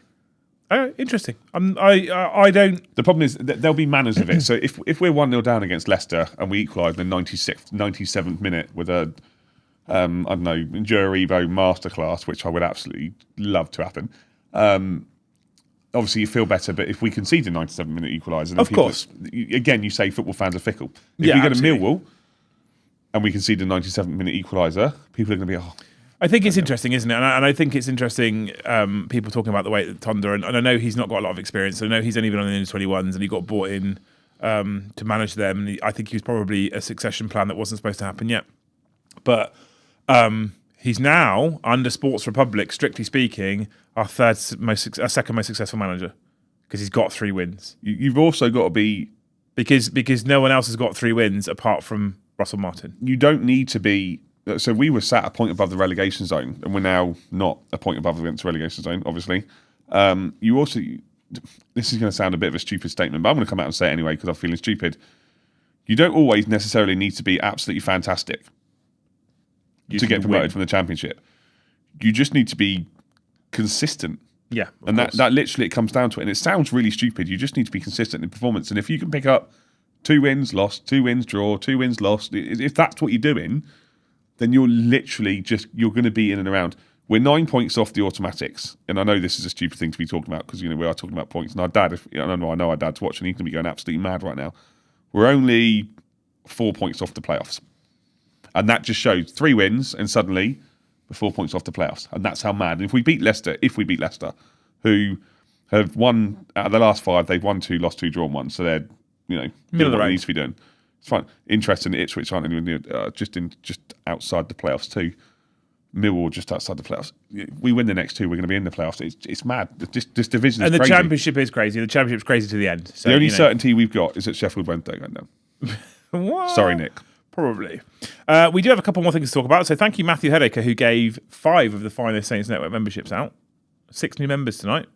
Interesting. I don't. The problem is that there'll be manners of it. So if we're 1-0 down against Leicester and we equalise in the 97th minute with a I don't know, Managerial MASTERCLASS, which I would absolutely love to happen. Obviously, you feel better, but if we concede a 97-minute equaliser, of course, again, you say football fans are fickle. If we go to Millwall and we concede a 97-minute equaliser, people are going to be, I think it's interesting, isn't it? And I think it's interesting people talking about the way that Thunder, and I know he's not got a lot of experience. I know he's only been on the under-21s and he got brought in to manage them. And I think he was probably a succession plan that wasn't supposed to happen yet. But he's now, under Sports Republic, strictly speaking, our second most successful manager, because he's got 3 wins. You've also got to be... Because no one else has got 3 wins apart from Russell Martin. You don't need to be... So we were sat a point above the relegation zone, and we're now not a point above the relegation zone, obviously. You also... This is going to sound a bit of a stupid statement, but I'm going to come out and say it anyway because I'm feeling stupid. You don't always necessarily need to be absolutely fantastic to get promoted from the Championship. You just need to be consistent. Yeah. And that literally, it comes down to it. And it sounds really stupid. You just need to be consistent in performance. And if you can pick up 2 wins, lost, 2 wins, draw, 2 wins, lost, if that's what you're doing, then you're literally you're going to be in and around. We're 9 points off the automatics. And I know this is a stupid thing to be talking about because, we are talking about points. And our dad, I know our dad's watching, he's going to be going absolutely mad right now. We're only 4 points off the playoffs. And that just shows 3 wins and suddenly we're 4 points off the playoffs. And that's how mad. And if we beat Leicester, who have won out of the last 5, they've won 2, lost 2, drawn 1. So they're, middle of the road. Needs to be done. It's fine. Interesting. Ipswich aren't even just outside the playoffs too. Millwall just outside the playoffs. We win the next 2, we're going to be in the playoffs. It's mad. This division is crazy. And the Championship is crazy. The Championship's crazy to the end. So, the only certainty we've got is that Sheffield Wednesday going down. What? Sorry, Nick. Probably. We do have a couple more things to talk about. So thank you, Matthew Headaker, who gave 5 of the finest Saints Network memberships out. 6 new members tonight.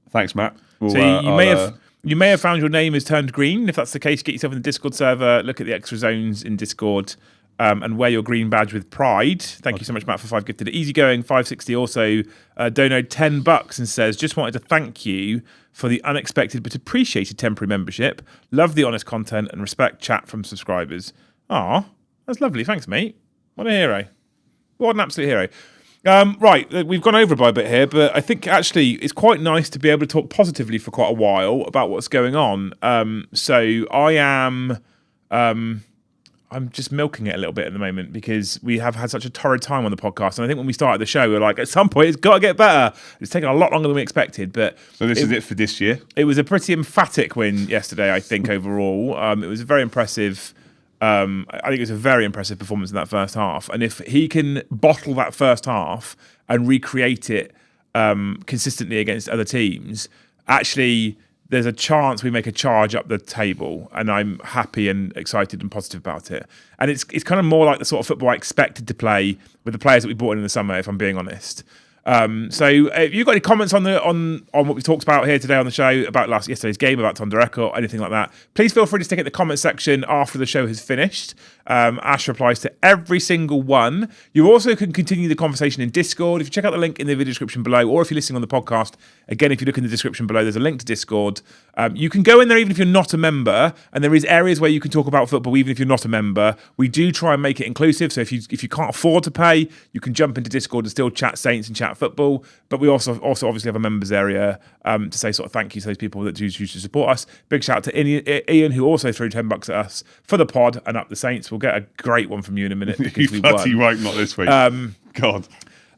Thanks, Matt. You may have found your name has turned green. If that's the case, get yourself in the Discord server, look at the extra zones in Discord, and wear your green badge with pride. Thank you so much, Matt, for 5 gifted. Easygoing 560 also donated $10 and says, just wanted to thank you for the unexpected but appreciated temporary membership. Love the honest content and respect chat from subscribers. Ah, that's lovely. Thanks, mate. What a hero. What an absolute hero. Right, we've gone over by a bit here, but I think actually it's quite nice to be able to talk positively for quite a while about what's going on. So I am I'm just milking it a little bit at the moment because we have had such a torrid time on the podcast. And I think when we started the show, we were like, at some point, it's got to get better. It's taken a lot longer than we expected. But So this is it for this year? it was a pretty emphatic win yesterday, I think, overall. It was a very impressive. I think it was a very impressive performance in that first half. And if he can bottle that first half and recreate it consistently against other teams, actually, there's a chance we make a charge up the table, and I'm happy and excited and positive about it. And it's kind of more like the sort of football I expected to play with the players that we brought in the summer, if I'm being honest. So if you've got any comments on what we talked about here today on the show about yesterday's game, about Thunder Ekert, anything like that, please feel free to stick it in the comment section after the show has finished. Ash replies to every single one. You also can continue the conversation in Discord. If you check out the link in the video description below, or if you're listening on the podcast, again, if you look in the description below, there's a link to Discord. You can go in there even if you're not a member, and there is areas where you can talk about football even if you're not a member. We do try and make it inclusive, so if you can't afford to pay, you can jump into Discord and still chat Saints and chat football. But we also obviously have a members area to say sort of thank you to those people that do choose to support us. Big shout out to Ian, who also threw $10 at us for the pod and up the Saints. We'll get a great one from you in a minute because we won. You won't, not this week. God.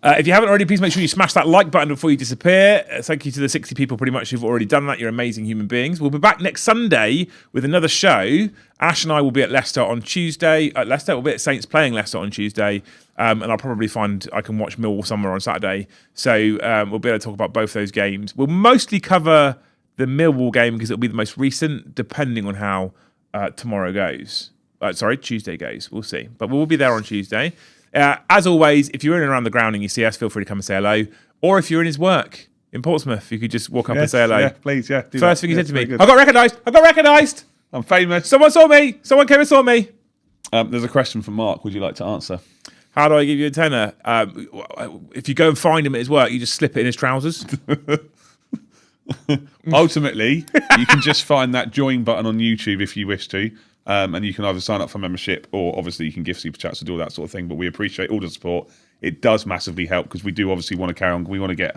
If you haven't already, please make sure you smash that like button before you disappear. Thank you to the 60 people pretty much who've already done that. You're amazing human beings. We'll be back next Sunday with another show. Ash and I will be at Leicester on Tuesday. We'll be at Saints playing Leicester on Tuesday. And I'll probably find I can watch Millwall somewhere on Saturday. So we'll be able to talk about both those games. We'll mostly cover the Millwall game because it'll be the most recent, depending on how Tuesday goes. We'll see. But we'll be there on Tuesday. As always, if you're in and around the ground and you see us, feel free to come and say hello. Or if you're in his work in Portsmouth, you could just walk up and say hello. Yeah, please, yeah. First thing he said to me, I got recognised. I'm famous. Someone saw me. Someone came and saw me. There's a question from Mark. Would you like to answer? How do I give you a tenner? If you go and find him at his work, you just slip it in his trousers. Ultimately, you can just find that join button on YouTube if you wish to. And you can either sign up for membership or obviously you can give super chats to do all that sort of thing. But we appreciate all the support. It does massively help because we do obviously want to carry on. We want to get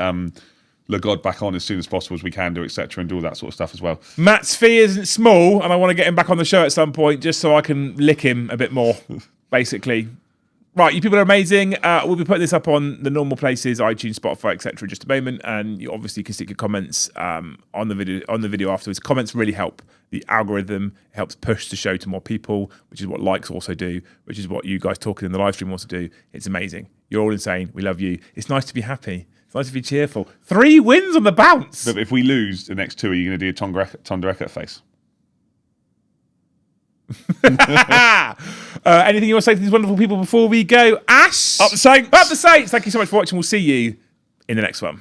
Le God back on as soon as possible as we can do, etc., and do all that sort of stuff as well. Matt's fee isn't small, and I want to get him back on the show at some point just so I can lick him a bit more, basically. Right, you people are amazing. We'll be putting this up on the normal places, iTunes, Spotify, etc. in just a moment, and you obviously can stick your comments on the video afterwards. Comments really help the algorithm. It helps push the show to more people, which is what likes also do, which is what you guys talking in the live stream also do. It's amazing. You're all insane. We love you. It's nice to be happy. It's nice to be cheerful. 3 wins on the bounce. But if we lose the next 2, are you going to do a Thunder Ekert face? Anything you want to say to these wonderful people before we go? Ash? Up the Saints! Up the Saints! Thank you so much for watching. We'll see you in the next one.